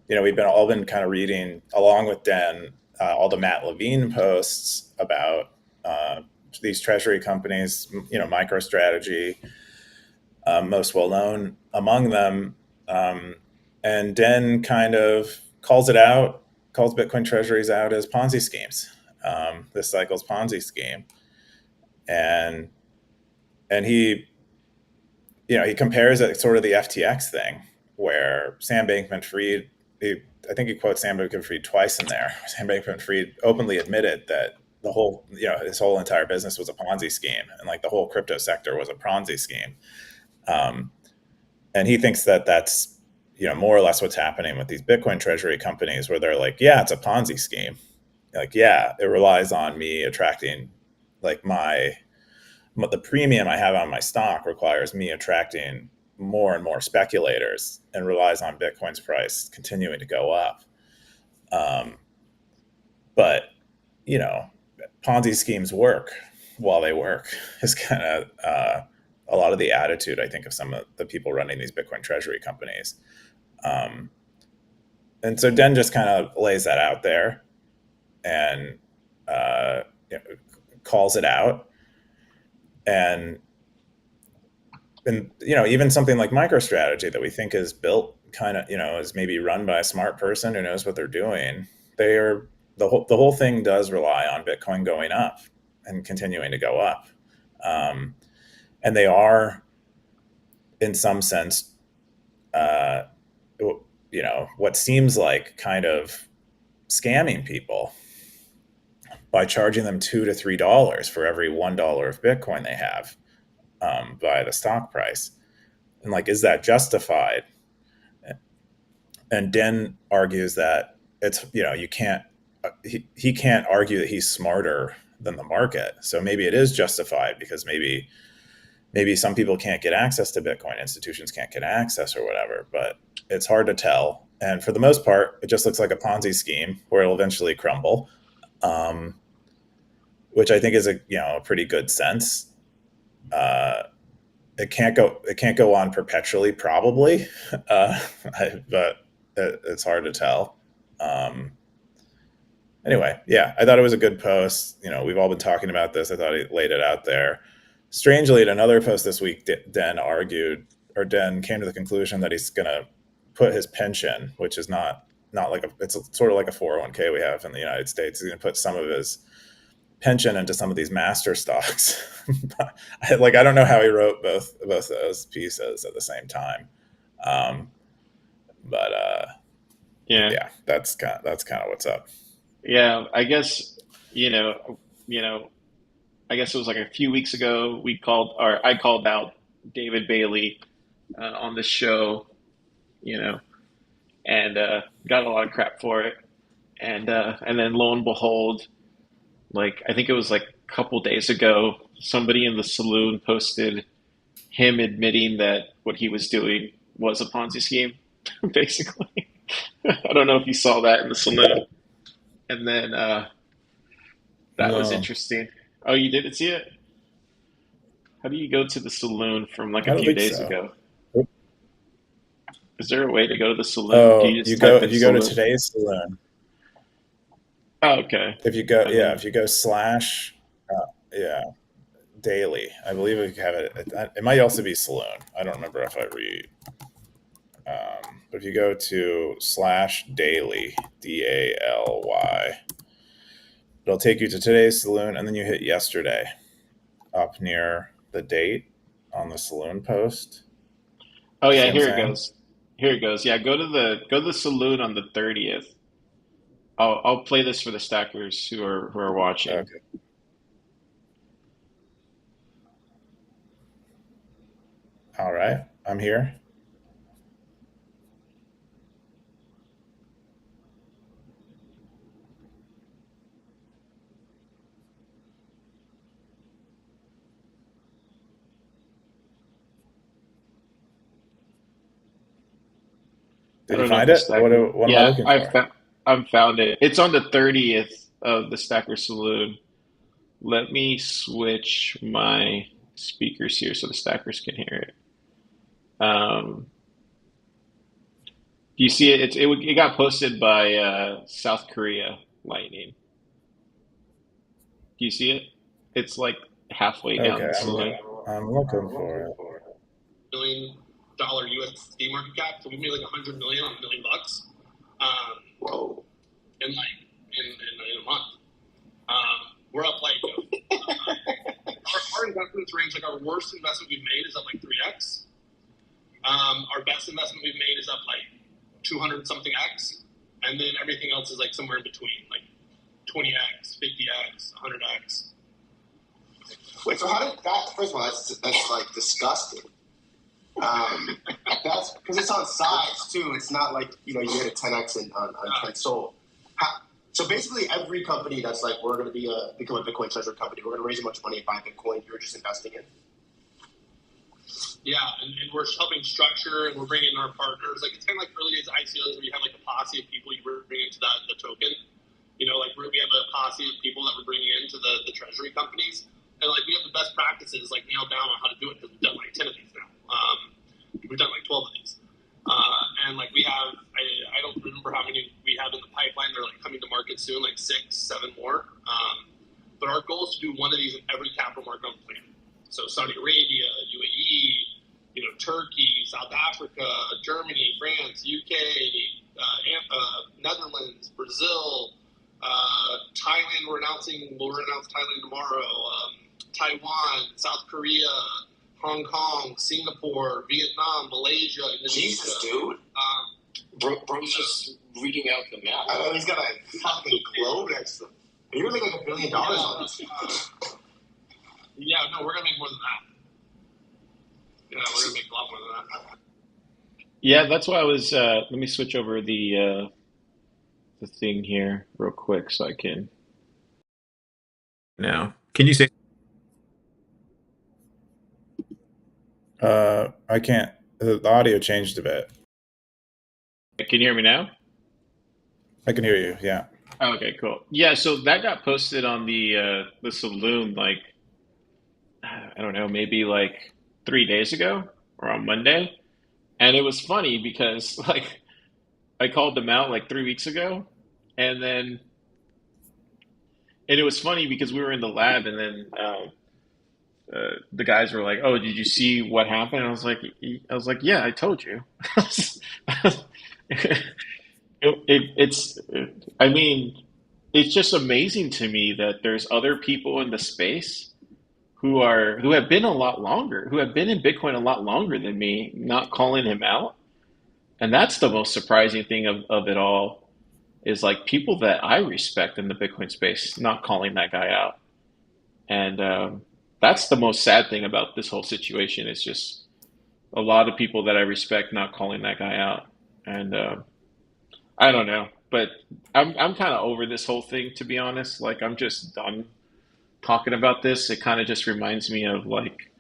We've been kind of reading along with Den all the Matt Levine posts about these treasury companies. MicroStrategy, most well known among them, and Den kind of calls it out, calls Bitcoin treasuries out as Ponzi schemes. This cycle's Ponzi scheme, and he compares it sort of the FTX thing where Sam Bankman-Fried, I think he quotes Sam Bankman-Fried twice in there. Sam Bankman-Fried openly admitted that his whole entire business was a Ponzi scheme, and like the whole crypto sector was a Ponzi scheme. Um, and he thinks that that's more or less what's happening with these Bitcoin treasury companies, where they're like, yeah, it's a Ponzi scheme. Like, yeah, it relies on me attracting like the premium I have on my stock requires me attracting more and more speculators and relies on Bitcoin's price continuing to go up. Um, but you know, Ponzi schemes work while they work is kind of a lot of the attitude I think of some of the people running these Bitcoin treasury companies. Um, and so Den just kind of lays that out there and uh, you know, calls it out and even something like MicroStrategy that we think is built kind of is maybe run by a smart person who knows what they're doing. They are the whole thing does rely on Bitcoin going up and continuing to go up, um, and they are in some sense, uh, what seems like kind of scamming people by charging them $2 to $3 for every $1 of Bitcoin they have by the stock price. And like, is that justified? And Den argues that it's you can't he can't argue that he's smarter than the market. So maybe it is justified because maybe some people can't get access to Bitcoin, institutions can't get access or whatever, but it's hard to tell. And for the most part, it just looks like a Ponzi scheme where it'll eventually crumble, um, which I think is a pretty good sense. Uh, it can't go on perpetually, probably, but it's hard to tell. Um, Anyway, yeah, I thought it was a good post. We've all been talking about this. I thought he laid it out there. Strangely, in another post this week, Den argued, or Den came to the conclusion that he's going to put his pension, which is not like it's sort of like a 401k we have in the United States. He's going to put some of his pension into some of these master stocks. I don't know how he wrote both those pieces at the same time. Um, but Yeah. yeah, that's kind of what's up. Yeah, I guess, you know, you know, I guess it was like a few weeks ago I called out David Bailey on the show, you know, and got a lot of crap for it. And then lo and behold, like I think it was like a couple days ago, somebody in the saloon posted him admitting that what he was doing was a Ponzi scheme, basically. I don't know if you saw that in the saloon. And then that was No, interesting. Oh, you didn't see it? How do you go to the saloon from like a I don't few think days so. ago? Is there a way to go to the saloon? Do Oh, you just type in if you go to saloon? today's saloon, Oh, okay. And if then you go slash, yeah, daily. I believe we have it. It might also be saloon. I don't remember if I read. But if you go to slash daily, DALY, it'll take you to today's saloon, and then you hit yesterday up near the date on the saloon post. oh See yeah, what I'm here it saying? goes. Here it goes. Yeah, go to the saloon on the 30th. I'll play this for the stackers who are watching. Okay. All right. I'm here. I Did you don't know if find the it? stacker. What am I Yeah, looking for? I've found it. It's on the 30th of the stacker saloon. Let me switch my speakers here so the stackers can hear it. Do you see it? It got posted by South Korea Lightning. Do you see it? It's like halfway down Okay, the saloon. I'm looking for it. $1 billion USD market cap. So we made like 100 million on $1 million. Whoa! In like in a month. We're up like our investments range like our worst investment we've made is up like 3x. Our best investment we've made is up like 200 something x, and then everything else is like somewhere in between, like 20x, 50x, 100x. Wait, so how did that? First of all, that's like disgusting. That's because it's on size too. It's not like you get a 10x on 10 sold. So basically, every company that's like we're going to become a Bitcoin treasury company, we're going to raise a bunch of money and buy Bitcoin. You're just investing in. Yeah, and we're helping structure, and we're bringing in our partners. Like it's kind of like early days ICOs where you have like a posse of people you bring into the token. Like we have a posse of people that we're bringing into the treasury companies, and like we have the best practices like nailed down on how to do it because we've done like 10 of these now. We've done like 12 of these, and like we have I don't remember how many we have in the pipeline. They're like coming to market soon, like 6, 7 more. But our goal is to do one of these in every capital market on the planet. So Saudi Arabia, UAE, Turkey, South Africa, Germany, France, UK, Netherlands, Brazil, Thailand. We'll announce Thailand tomorrow. Taiwan, South Korea, Hong Kong, Singapore, Vietnam, Malaysia, Indonesia. Jesus, dude. Bro's just reading out the map. I know he's got a fucking globe next to him. You're gonna make like $1 billion on this. Yeah, no, we're gonna make more than that. Yeah, we're gonna make a lot more than that. Yeah, that's why I was. Let me switch over the thing here real quick so I can. Now, can you say? I can't. The audio changed a bit. Can you hear me now? I can hear you. Yeah. Oh, okay, cool. Yeah, so that got posted on the saloon like I don't know, maybe like 3 days ago or on Monday, and it was funny because like I called them out like 3 weeks ago, and then and it was funny because we were in the lab, and then the guys were like, "Oh, did you see what happened?" And I was like, "Yeah, I told you." It's, I mean, it's just amazing to me that there's other people in the space who have been a lot longer, who have been in Bitcoin a lot longer than me, not calling him out. And that's the most surprising thing of it all is like people that I respect in the Bitcoin space not calling that guy out. And that's the most sad thing about this whole situation. It's just a lot of people that I respect not calling that guy out. And I don't know, but I'm kind of over this whole thing, to be honest. Like I'm just done talking about this. It kind of just reminds me of like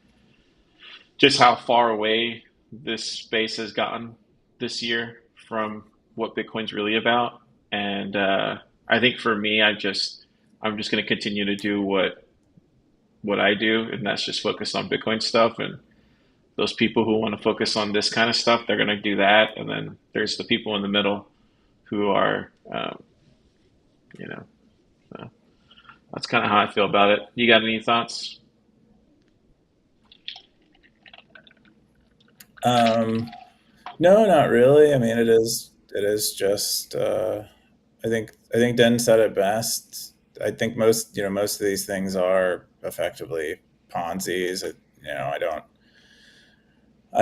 just how far away this space has gotten this year from what Bitcoin's really about. And I think for me, I'm just going to continue to do what I do, and that's just focus on Bitcoin stuff. And those people who want to focus on this kind of stuff, they're going to do that. And then there's the people in the middle who are, you know, so that's kind of how I feel about it. You got any thoughts? Um, no, not really. I mean, it is just. I think Den said it best. I think most of these things are effectively Ponzi's. I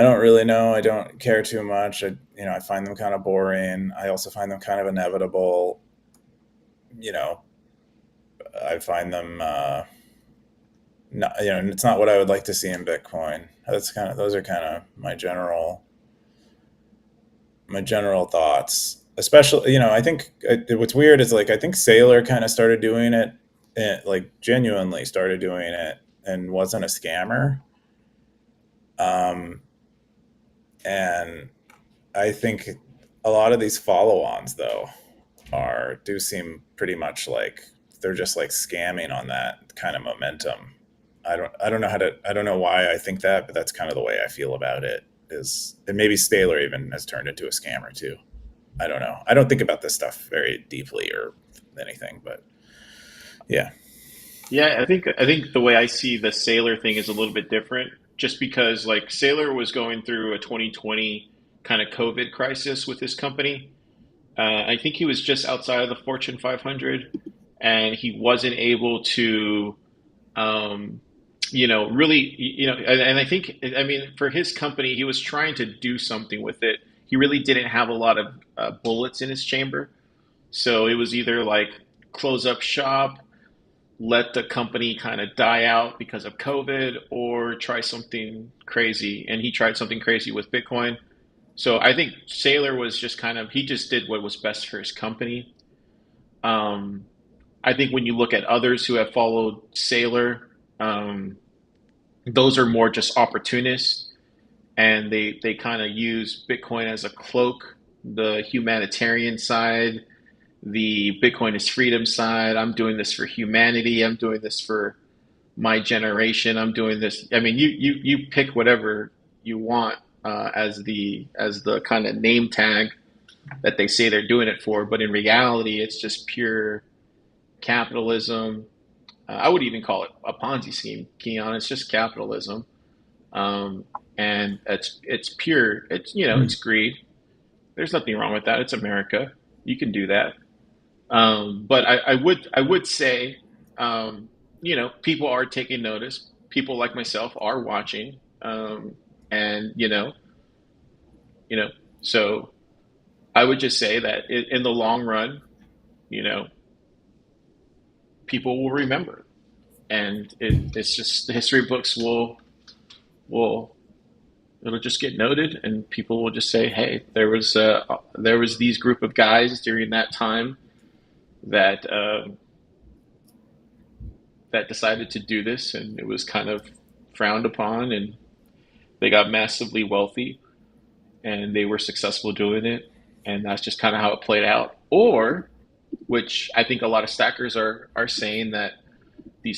don't really know. I don't care too much. I find them kind of boring. I also find them kind of inevitable. You know, I find them not, it's not what I would like to see in Bitcoin. Those are kind of my general thoughts. Especially, I think what's weird is like I think Saylor kind of started doing it, and like genuinely started doing it, and wasn't a scammer. Um, and I think a lot of these follow-ons though are do seem pretty much like they're just like scamming on that kind of momentum. I don't know why I think that, but that's kind of the way I feel about it. Is and maybe Staler even has turned into a scammer too. I don't know. I don't think about this stuff very deeply or anything, but yeah. Yeah, I think the way I see the Sailor thing is a little bit different, just because like Sailor was going through a 2020 kind of COVID crisis with his company. I think he was just outside of the Fortune 500, and he wasn't able to, um, really, and I think, I mean, for his company, he was trying to do something with it. He really didn't have a lot of bullets in his chamber, so it was either like close up shop, let the company kind of die out because of COVID, or try something crazy. And he tried something crazy with Bitcoin. So I think Saylor was just kind of, he just did what was best for his company. Um, I think when you look at others who have followed Saylor, um, those are more just opportunists, and they kind of use Bitcoin as a cloak, the humanitarian side, the Bitcoin is freedom side. I'm doing this for humanity. I'm doing this for my generation. I'm doing this. I mean, you pick whatever you want as the kind of name tag that they say they're doing it for, but in reality, it's just pure capitalism. I would even call it a Ponzi scheme, Keon. It's just capitalism, um, and it's pure. It's it's greed. There's nothing wrong with that. It's America. You can do that. But I would say, people are taking notice. People like myself are watching, and you know. So I would just say that in the long run, you know, people will remember, and it's just the history books will it'll just get noted, and people will just say, hey, there was these group of guys during that time that that decided to do this, and it was kind of frowned upon, and they got massively wealthy, and they were successful doing it, and that's just kind of how it played out. Or, which I think a lot of stackers are saying that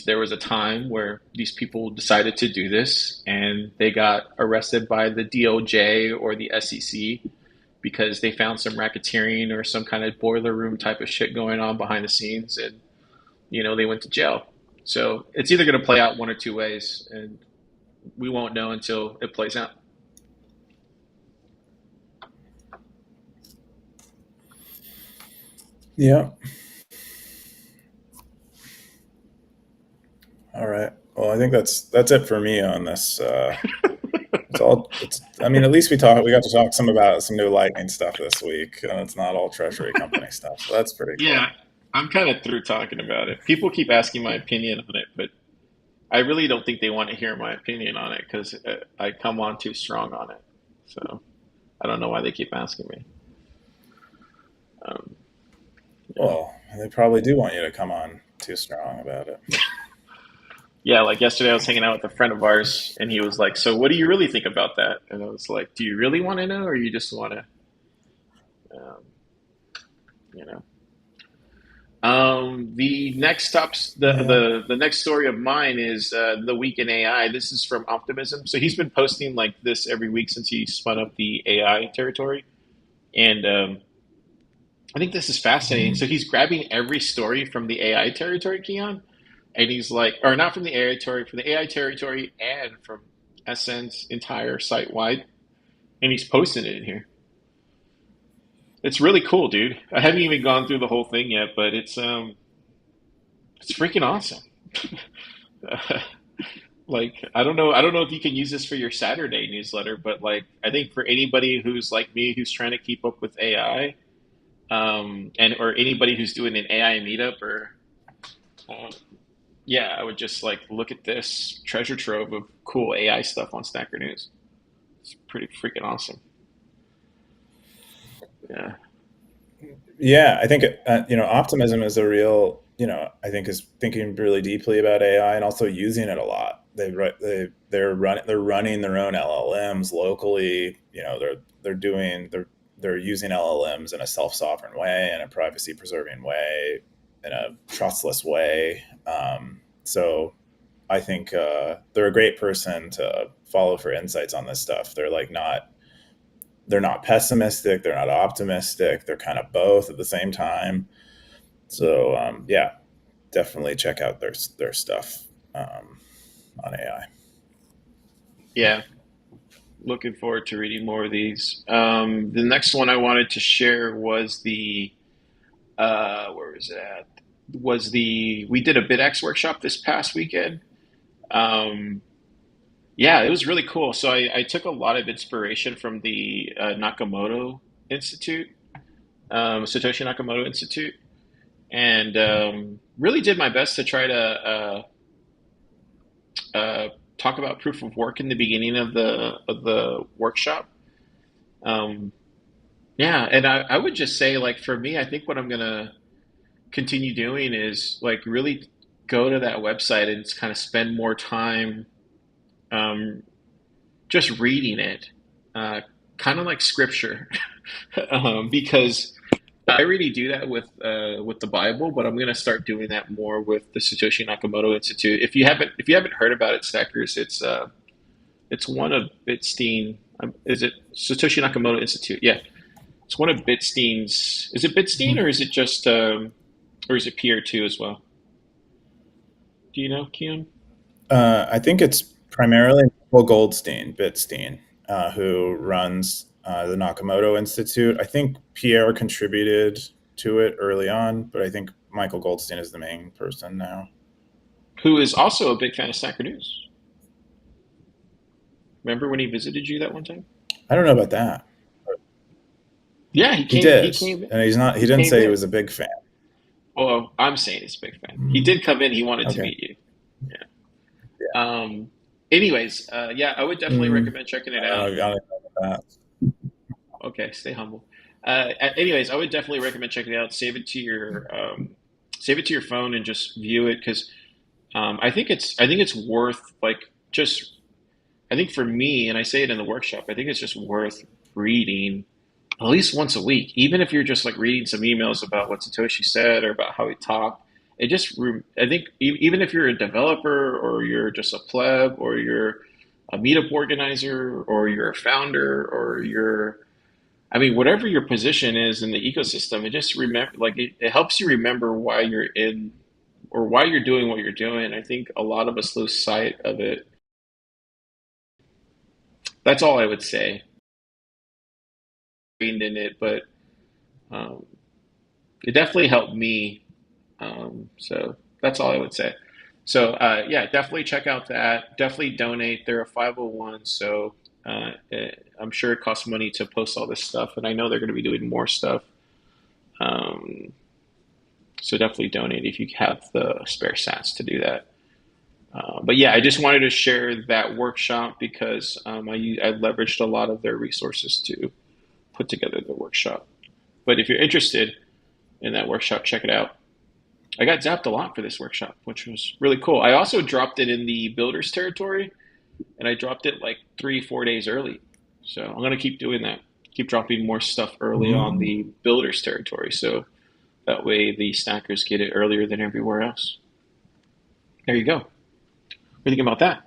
there was a time where these people decided to do this, and they got arrested by the DOJ or the SEC because they found some racketeering or some kind of boiler room type of shit going on behind the scenes, and they went to jail. So it's either going to play out one or two ways, and we won't know until it plays out. Yeah. All right. Well, I think that's it for me on this. It's all. It's. I mean, at least we talked. We got to talk some about some new lightning stuff this week. It's not all Treasury company stuff, so that's pretty Yeah, cool. I'm kind of through talking about it. People keep asking my opinion on it, but I really don't think they want to hear my opinion on it because I come on too strong on it. So I don't know why they keep asking me. Um, yeah. Well, they probably do want you to come on too strong about it. Yeah, like yesterday I was hanging out with a friend of ours and he was like, "So what do you really think about that?" And I was like, "Do you really want to know or you just want to, um, you know?" The next stops Yeah. the next story of mine is the week in AI. This is from Optimism. So he's been posting like this every week since he spun up the AI territory, and I think this is fascinating. Mhm. So he's grabbing every story from the AI territory, Keon, and he's like, or not from the AI territory, from the AI territory and from SN's entire site wide, and he's posting it in here. It's really cool, dude. I haven't even gone through the whole thing yet, but it's freaking awesome. Like I don't know if you can use this for your Saturday newsletter, but like I think for anybody who's like me who's trying to keep up with AI, and or anybody who's doing an AI meetup or uh, yeah, I would just like look at this treasure trove of cool AI stuff on Stacker News. It's pretty freaking awesome. Yeah. Yeah, I think optimism is a real. I think is thinking really deeply about AI and also using it a lot. They're running their own LLMs locally. They're using LLMs in a self sovereign way, in a privacy preserving way, in a trustless way. So I think they're a great person to follow for insights on this stuff. They're not pessimistic, they're not optimistic, they're kind of both at the same time. So yeah, definitely check out their stuff on AI. Yeah. Looking forward to reading more of these. The next one I wanted to share was the where was it at? Was the We did a BitX workshop this past weekend. Um, yeah, it was really cool. So I took a lot of inspiration from the Nakamoto Institute, Satoshi Nakamoto Institute, and really did my best to try to talk about proof of work in the beginning of the workshop. Um, yeah, and I would just say like for me, I think what I'm gonna continue doing is like really go to that website and kind of spend more time um, just reading it, uh, kind of like scripture, because I already do that with the Bible, but I'm going to start doing that more with the Satoshi Nakamoto Institute. If you haven't heard about it, Stackers, it's one of Bitstein. Is it Satoshi Nakamoto Institute? Yeah, it's one of Bitstein's. Is it Bitstein or is it just or is it PR2 as well? Do you know, Keon? I think it's primarily Michael Bitstein, who runs the Nakamoto Institute. I think Pierre contributed to it early on, but I think Michael Goldstein is the main person now. Who is also a big fan of Stacker News. Remember when he visited you that one time? I don't know about that. Yeah, he He came. He did, came. and he's not. He He didn't came say he in. was a big fan. Well, I'm saying he's a big fan. He did come in. He wanted to Okay. meet you. Yeah. Um. Anyways, yeah, I would definitely Mm, recommend checking it I don't know. out. I don't know about Okay, stay humble. Anyways, I would definitely recommend checking it out. Save it to your phone and just view it because I think it's worth like just I think for me, and I say it in the workshop, I think it's just worth reading at least once a week, even if you're just like reading some emails about what Satoshi said or about how he talked. I think even if you're a developer or you're just a pleb or you're a meetup organizer or you're a founder or I mean, whatever your position is in the ecosystem, it just remember like it helps you remember why you're in or why you're doing what you're doing. I think a lot of us lose sight of it. That's all I would say. In it, but um, it definitely helped me. So that's all I would say. So yeah, definitely check out that. Definitely donate. They're a 501, so I'm sure it costs money to post all this stuff, and I know they're going to be doing more stuff. Um, so definitely donate if you have the spare sats to do that. But yeah, I just wanted to share that workshop because I leveraged a lot of their resources to put together the workshop. But if you're interested in that workshop, check it out. I got zapped a lot for this workshop, which was really cool. I also dropped it in the builders territory, and I dropped it like 3, 4 days early. So I'm gonna keep doing that. Keep dropping more stuff early on Mm. the builders territory, so that way the stackers get it earlier than everywhere else. There you go. What do you think about that?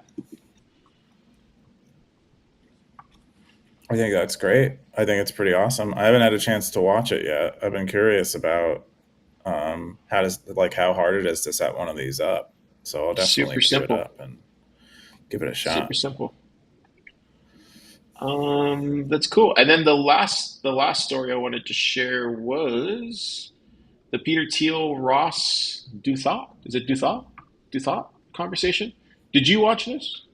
I think that's great. I think it's pretty awesome. I haven't had a chance to watch it yet. I've been curious about how hard it is to set one of these up. So I'll definitely Super queue it simple. up and give it a Super shot. simple. That's cool. And then the last story I wanted to share was the Peter Thiel Ross Duthought. Is it Duthought? Duthought conversation. Did you watch this?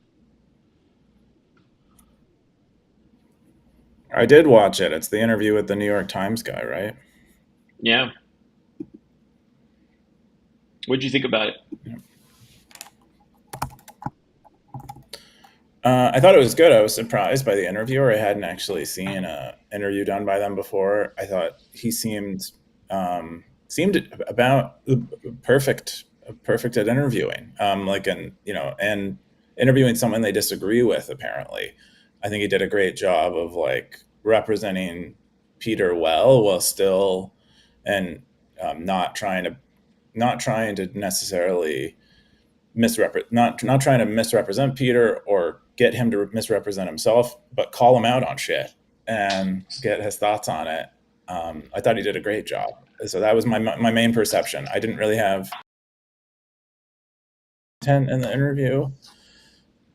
I did watch it. It's the interview with the New York Times guy, right? Yeah. What did you think about it? I thought it was good. I was surprised by the interviewer. I hadn't actually seen a interview done by them before. I thought he seemed about perfect at interviewing. And interviewing someone they disagree with. Apparently, I think he did a great job of like representing Peter well, while still and not trying to necessarily not trying to misrepresent Peter or get him to misrepresent himself, but call him out on shit and get his thoughts on it. I thought he did a great job. So that was my main perception. I didn't really have intent in the interview.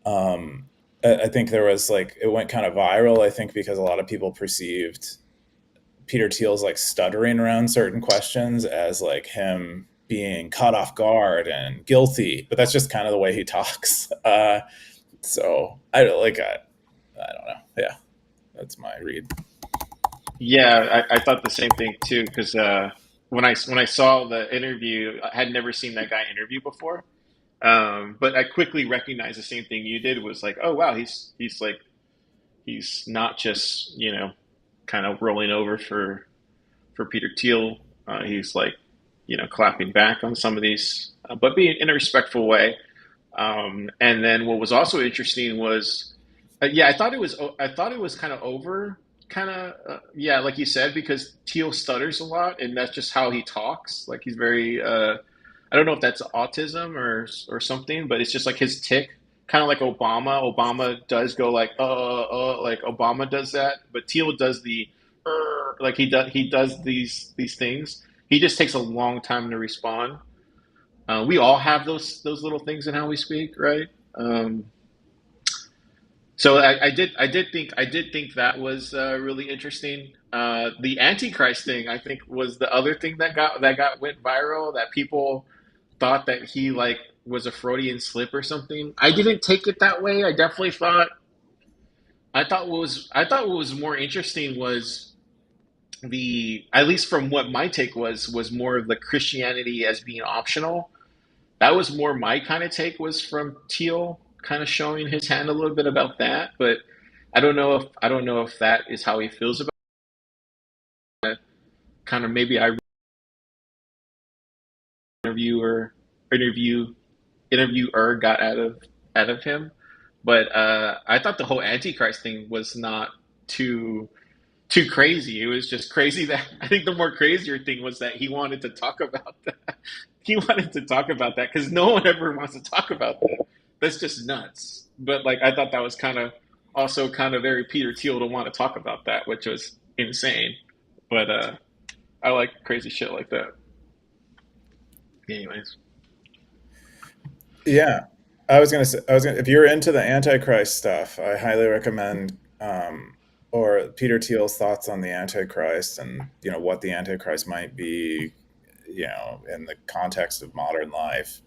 I think there was like it went kind of viral. I think because a lot of people perceived Peter Thiel's like stuttering around certain questions as like him being caught off guard and guilty, but that's just kind of the way he talks. So I don't know. Yeah, that's my read. Yeah, I thought the same thing too because when I saw the interview, I had never seen that guy interview before. But I quickly recognized the same thing you did was like, oh wow, he's like he's not just kind of rolling over for Peter Thiel. He's like clapping back on some of these, but being in a respectful way. And then what was also interesting was, yeah, I thought it was kind of over, kind of yeah, like you said, because Teal stutters a lot, and that's just how he talks. Like he's very, I don't know if that's autism or something, but it's just like his tick, kind of like Obama. Obama does go like Obama does that, but Teal does the, like he does these things. He just takes a long time to respond. We all have those little things in how we speak, right? Um, so I did think that was really interesting. The Antichrist thing, I think, was the other thing that got went viral. That people thought that he like was a Freudian slip or something. I didn't take it that way. I definitely thought. I thought what was more interesting was the, at least from what my take was more of the Christianity as being optional. That was more my kind of take, was from Teal kind of showing his hand a little bit about that, but I don't know if that is how he feels about it. Kind of maybe I interviewer interview interviewer got out of him, but I thought the whole Antichrist thing was not too too crazy. It was just crazy that I think the more crazier thing was that he wanted to talk about that. He wanted to talk about that because no one ever wants to talk about that. That's just nuts. But like I thought that was kind of also kind of very Peter Thiel to want to talk about that, which was insane. But I like crazy shit like that. Anyways, Yeah, I was gonna say, if you're into the Antichrist stuff, I highly recommend, or Peter Thiel's thoughts on the Antichrist and what the Antichrist might be, in the context of modern life.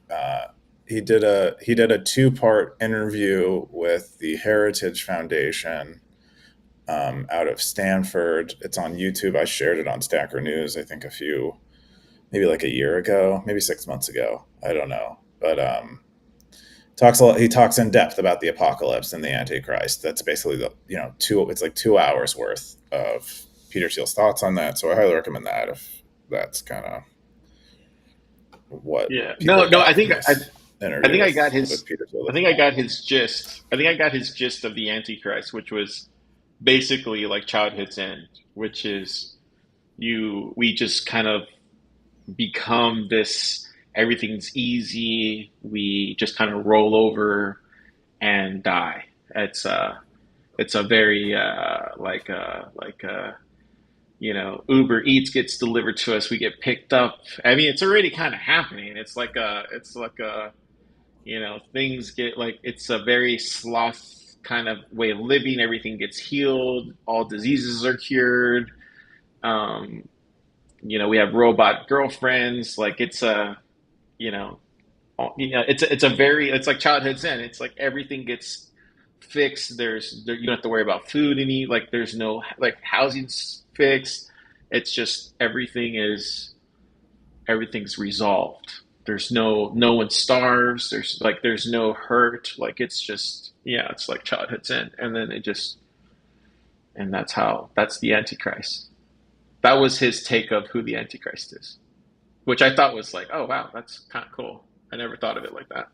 He did a 2-part interview with the Heritage Foundation, out of Stanford. It's on YouTube. I shared it on Stacker News. I think maybe like a year ago, maybe 6 months ago. I don't know, but talks a lot. He talks in depth about the apocalypse and the Antichrist. That's basically the two. It's like 2 hours worth of Peter Thiel's thoughts on that. So I highly recommend that if that's kind of what Yeah. people No, are no. getting from this I interview think I got with his. Peter Thiel I this think I morning. got his gist. I think I got his gist of the Antichrist, which was basically like childhood's end, which is we just kind of become this. Everything's easy. We just kind of roll over and die. It's a very Uber Eats gets delivered to us, we get picked up. I mean, it's already kind of happening. Things get like it's a very sloth kind of way of living. Everything gets healed. All diseases are cured. Um, we have robot girlfriends. Like you know, it's like childhood zen. It's like everything gets fixed. You don't have to worry about food any. Like there's no like housing's fixed. It's just everything's resolved. No one starves. There's no hurt. Like it's just yeah, it's like childhood's end, and then and that's the Antichrist. That was his take of who the Antichrist is, which I thought was like, oh wow, that's kind of cool. I never thought of it like that.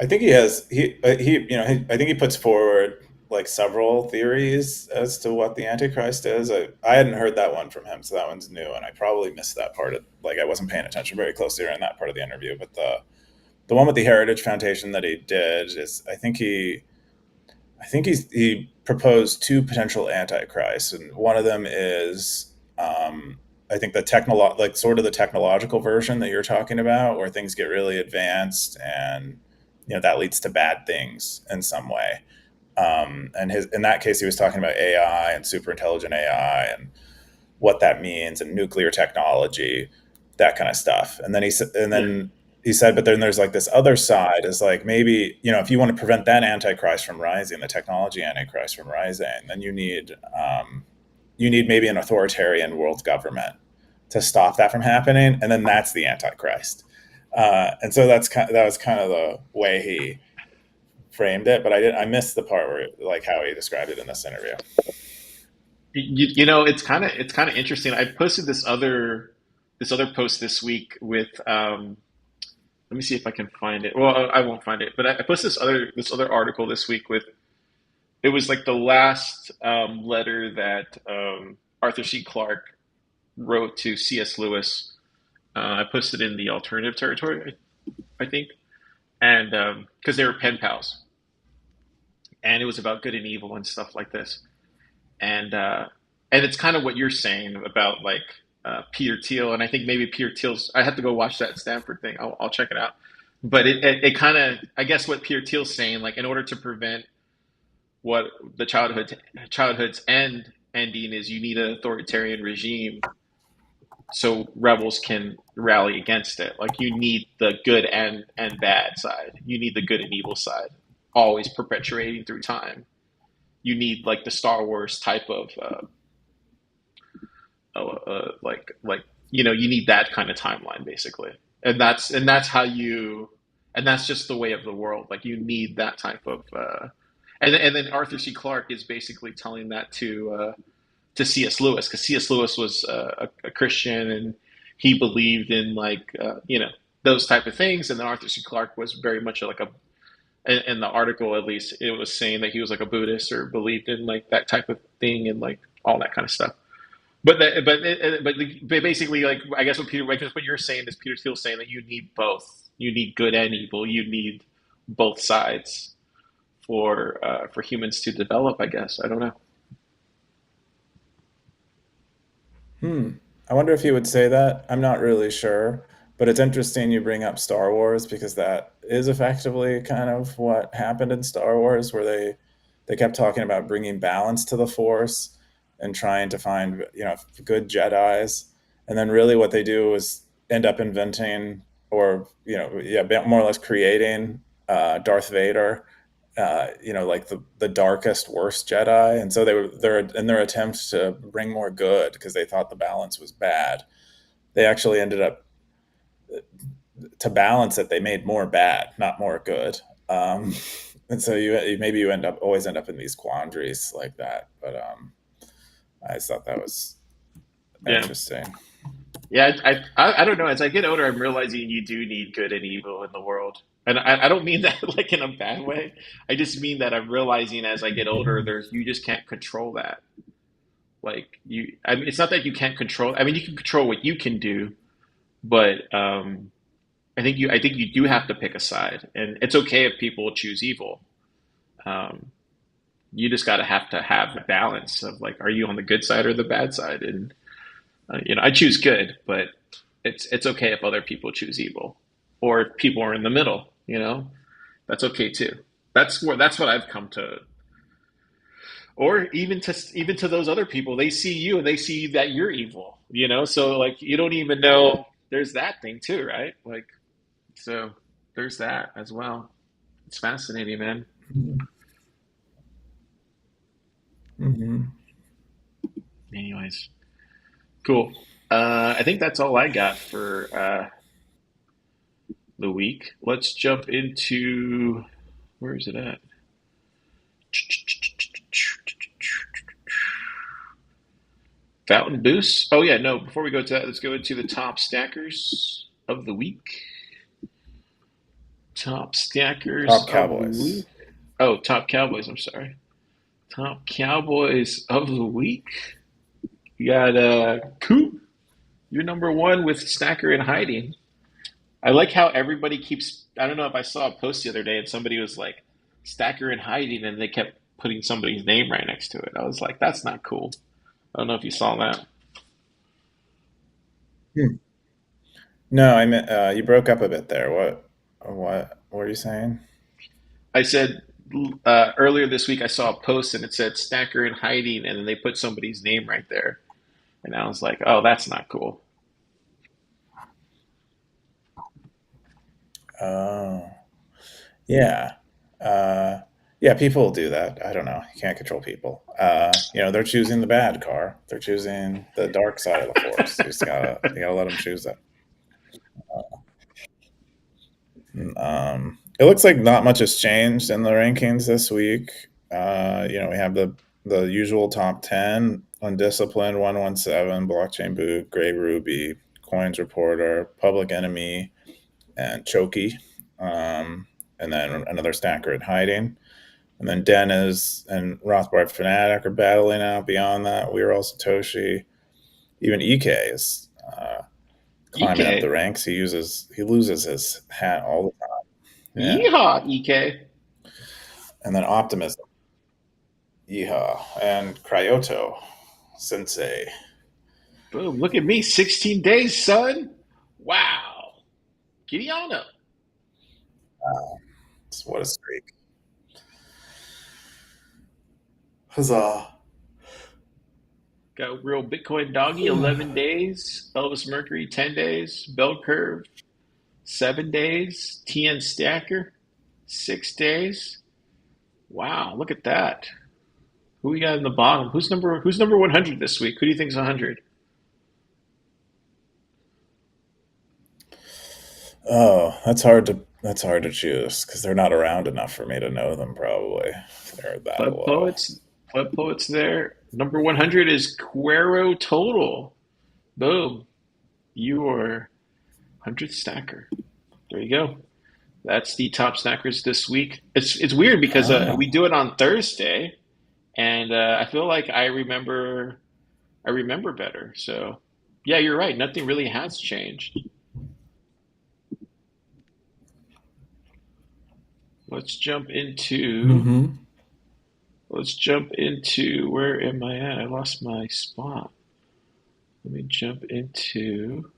I think he has he I think he puts forward like several theories as to what the Antichrist is. I hadn't heard that one from him, so that one's new, and I probably missed that part of like I wasn't paying attention very closely during that part of the interview. But the one with the Heritage Foundation that he did is he proposed two potential antichrists, and one of them is I think like sort of the technological version that you're talking about, where things get really advanced and that leads to bad things in some way. And in that case, he was talking about AI and super intelligent AI and what that means and nuclear technology, that kind of stuff. Yeah, He said, but then there's like this other side is like maybe if you want to prevent that antichrist from rising, the technology antichrist from rising, then you need maybe an authoritarian world government to stop that from happening, and then that's the antichrist. And so that was kind of the way he framed it, but I missed the part where like how he described it in this interview. it's kind of interesting. I posted this other post this week with let me see if I can find it. Well, I won't find it, but I posted this other article this week with it was like the last letter that Arthur C. Clarke wrote to C.S. Lewis. I posted in the alternative territory, I think, and because they were pen pals, and it was about good and evil and stuff like this, and it's kind of what you're saying about like Peter Thiel, and I think maybe Peter Thiel's. I have to go watch that Stanford thing. I'll check it out. But it kind of I guess what Peter Thiel's saying, like in order to prevent what the childhood's ending is, you need an authoritarian regime so rebels can rally against it. Like you need the good and bad side. You need the good and evil side, always perpetuating through time. You need like the Star Wars type of you need that kind of timeline basically, and that's how you and that's just the way of the world. Like you need that type of and then Arthur C. Clarke is basically telling that to C.S. Lewis because C.S. Lewis was a Christian and he believed in like those type of things, and then Arthur C. Clarke was very much like a in the article at least it was saying that he was like a Buddhist or believed in like that type of thing and like all that kind of stuff. But basically, like I guess what you're saying is Peter Thiel saying that you need both. You need good and evil. You need both sides for humans to develop. I guess I don't know. Hmm. I wonder if he would say that. I'm not really sure, but it's interesting you bring up Star Wars because that is effectively kind of what happened in Star Wars, where they kept talking about bringing balance to the Force and trying to find good Jedi's, and then really what they do is end up inventing or yeah, more or less creating Darth Vader, like the darkest, worst Jedi, and so they're in their attempts to bring more good because they thought the balance was bad. They actually ended up to balance it. They made more bad, not more good. Um, and so maybe you always end up in these quandaries like that. But I just thought that was Yeah. interesting. Yeah, I don't know. As I get older, I'm realizing you do need good and evil in the world, and I don't mean that like in a bad way. I just mean that I'm realizing as I get older, there's you just can't control that. Like you, I mean, it's not that you can't control. I mean, you can control what you can do, but I think you do have to pick a side, and it's okay if people choose evil. Um, you just got to have a balance of like, are you on the good side or the bad side? And I choose good, but it's okay if other people choose evil, or if people are in the middle. That's okay too. That's what I've come to. Or even to those other people, they see you and they see that you're evil. So like you don't even know there's that thing too, right? Like so there's that as well. It's fascinating, man. Mm-hmm. Anyways, cool. I think that's all I got for the week. Let's jump into where is it at? Fountain Boost. Oh yeah, no. Before we go to that, let's go into the top stackers of the week. Top stackers Top of the Cowboys. week. Oh, top Cowboys. I'm sorry. Top Cowboys of the week. You got Coop. You're number one with Stacker in hiding. I like how everybody keeps. I don't know if I saw a post the other day and somebody was like, Stacker in hiding, and they kept putting somebody's name right next to it. I was like, that's not cool. I don't know if you saw that. Hmm. No, I meant you broke up a bit there. What were you saying? I said earlier this week I saw a post and it said Stacker in hiding, and then they put somebody's name right there, and I was like, oh, that's not cool. Oh, yeah. Uh, yeah, people do that. I don't know. You can't control people. They're choosing the bad car. They're choosing the dark side of the force. You gotta let them choose that. It looks like not much has changed in the rankings this week. We have the usual top 10: Undisciplined, 117, Blockchain Boot, Gray Ruby, Coins Reporter, Public Enemy, and Choky. And then another stacker in hiding. And then Dennis and Rothbard Fanatic are battling out beyond that. We are all Satoshi. Even EK is climbing up the EK. ranks. He loses his hat all the time. Yeah. Yeehaw, EK. And then Optimism, Yeehaw, and Cryoto, Sensei. Boom. Look at me. 16 days, son. Wow. Giddy on up. What a streak. Huzzah. Got real Bitcoin doggy, 11 days. Elvis Mercury, 10 days. Bell Curve, 7 days. TN Stacker, 6 days. Wow, look at that. Who we got in the bottom? Who's number 100 this week? Who do you think's 100? Oh, that's hard to choose because they're not around enough for me to know them. Probably they're that Pleb low. Poets. Pleb Poets there. Number 100 is Quero Total. Boom. You are 100th stacker. There you go. That's the top stackers this week. It's weird because Oh, we do it on Thursday, and I feel like I remember better. So yeah, you're right. Nothing really has changed. Let's jump into mm-hmm. let's jump into where am I at? I lost my spot. let me jump into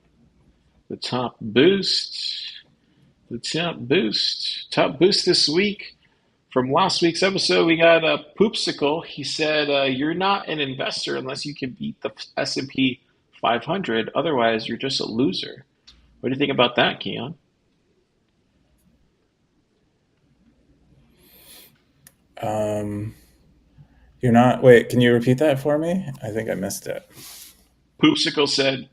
the top boost. The top boost. Top boost this week. From last week's episode, we got a Poopsicle. He said, "You're not an investor unless you can beat the S&P 500. Otherwise, you're just a loser." What do you think about that, Keon? Um, you're not. Wait, can you repeat that for me? I think I missed it. Poopsicle said,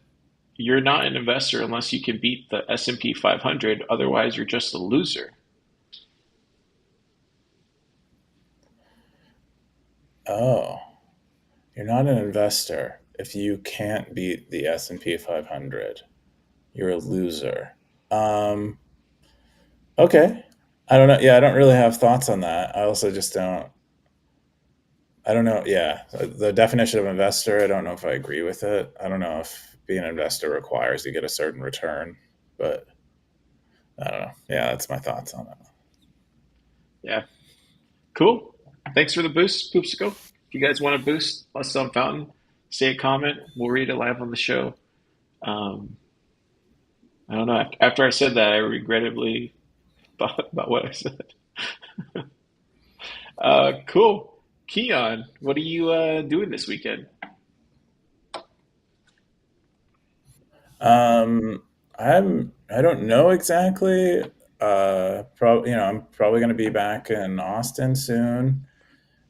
"You're not an investor unless you can beat the S&P 500. Otherwise, you're just a loser." Oh, you're not an investor if you can't beat the S&P 500. You're a loser. Um, okay. I don't know. Yeah, I don't really have thoughts on that. I also just don't. I don't know. Yeah, the definition of investor. I don't know if I agree with it. I don't know if being an investor requires you get a certain return, but I don't know. Yeah, that's my thoughts on it. Yeah, cool. Thanks for the boost, Poopsicle. If you guys want a boost, us on Fountain, say a comment. We'll read it live on the show. Um, I don't know. After I said that, I regrettably thought about what I said. Cool. Keon, what are you doing this weekend? Um, I don't know exactly. Probably I'm probably going to be back in Austin soon,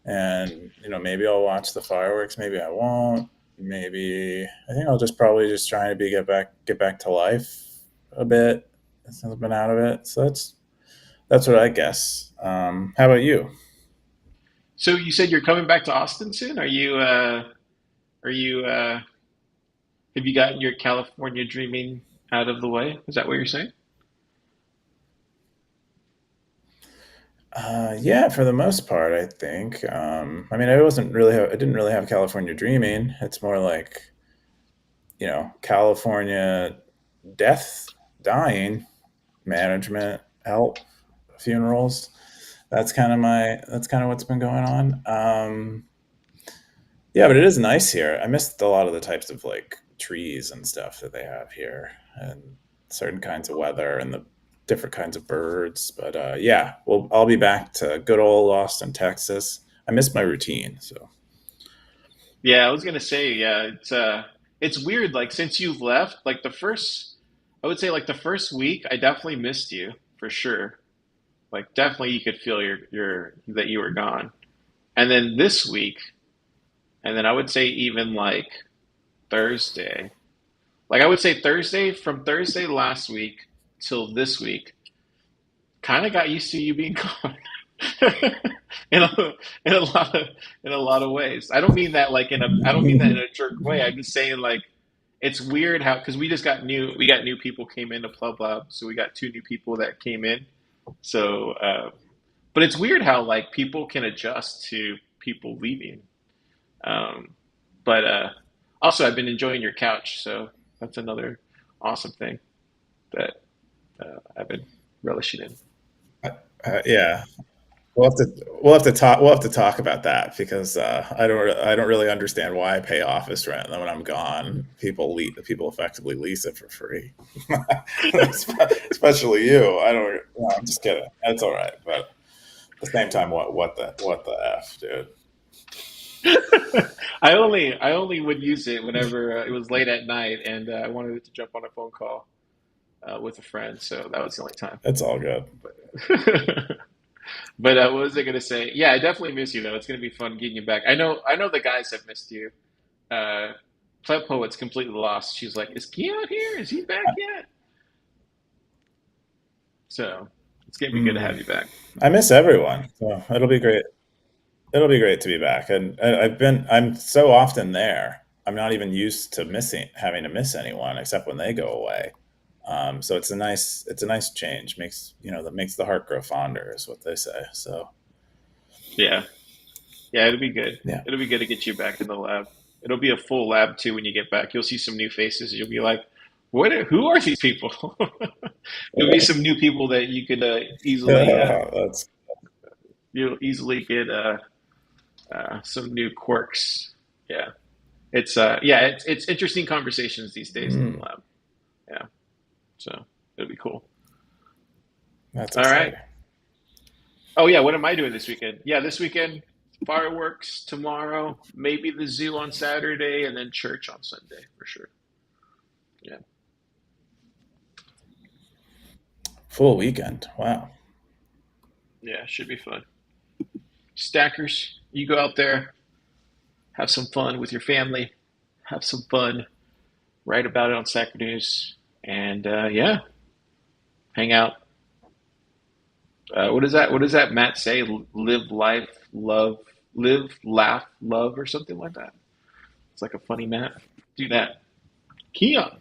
and maybe I'll watch the fireworks. Maybe I won't. Maybe I think I'll just probably just trying to get back to life a bit since I've been out of it. So that's what I guess. How about you? So you said you're coming back to Austin soon. Are you have you gotten your California dreaming out of the way? Is that what you're saying? Yeah, for the most part, I think. I mean, I didn't really have California dreaming. It's more like California death, dying management, help, funerals. That's kind of what's been going on. Yeah, but it is nice here. I missed a lot of the types of like trees and stuff that they have here, and certain kinds of weather and the different kinds of birds. But yeah, well, I'll be back to good old Austin, Texas. I missed my routine, so Yeah, I was gonna say, yeah, it's weird, like since you've left, like I would say like the first week, I definitely missed you for sure. Like definitely you could feel your that you were gone. And then this week, and then I would say even like Thursday. Like I would say Thursday, from Thursday last week till this week, kind of got used to you being gone. in a, in a lot of ways. I don't mean that in a jerk way. I'm just saying like it's weird how because we got new people came into Plub Lab, so we got two new people that came in. So but it's weird how like people can adjust to people leaving. Um, but also I've been enjoying your couch, so that's another awesome thing that I've been relishing in. yeah, we'll have to talk about that because I don't really understand why I pay office rent, and then when I'm gone, people effectively lease it for free. Especially you. I don't. No, I'm just kidding. That's all right. But at the same time, what the f, dude? I only would use it whenever it was late at night and I wanted to jump on a phone call with a friend, so that was the only time. It's all good. But what was I going to say? Yeah, I definitely miss you though. It's going to be fun getting you back. I know the guys have missed you. Uh, Pleb Poet's completely lost. She's like, "Is Keon here? Is he back yet?" So it's going to be good to have Mm, you back. I miss everyone, so it'll be great. It'll be great to be back, and I'm so often there. I'm not even used to missing having to miss anyone except when they go away. So it's a nice change. That makes the heart grow fonder, is what they say. So Yeah, yeah, it'll be good. yeah, It'll be good to get you back in the lab. It'll be a full lab too when you get back. You'll see some new faces. You'll be like, "What? Who are these people?" There'll be some new people that you could that's you'll easily get some new quirks. Yeah. Yeah, it's interesting conversations these days in the Mm, lab. Yeah, so it'll be cool. that's All right. exciting. Oh yeah, what am I doing this weekend? Yeah, this weekend fireworks tomorrow, maybe the zoo on Saturday, and then church on Sunday for sure. Yeah, Full weekend. Wow. yeah, should be fun. Stackers, you go out there, have some fun with your family, have some fun, write about it on Stacker News, and yeah, hang out. What is that? What does that Matt say? Live life, love, live, laugh, love, or something like that. It's like a funny Matt. Do that. Keon.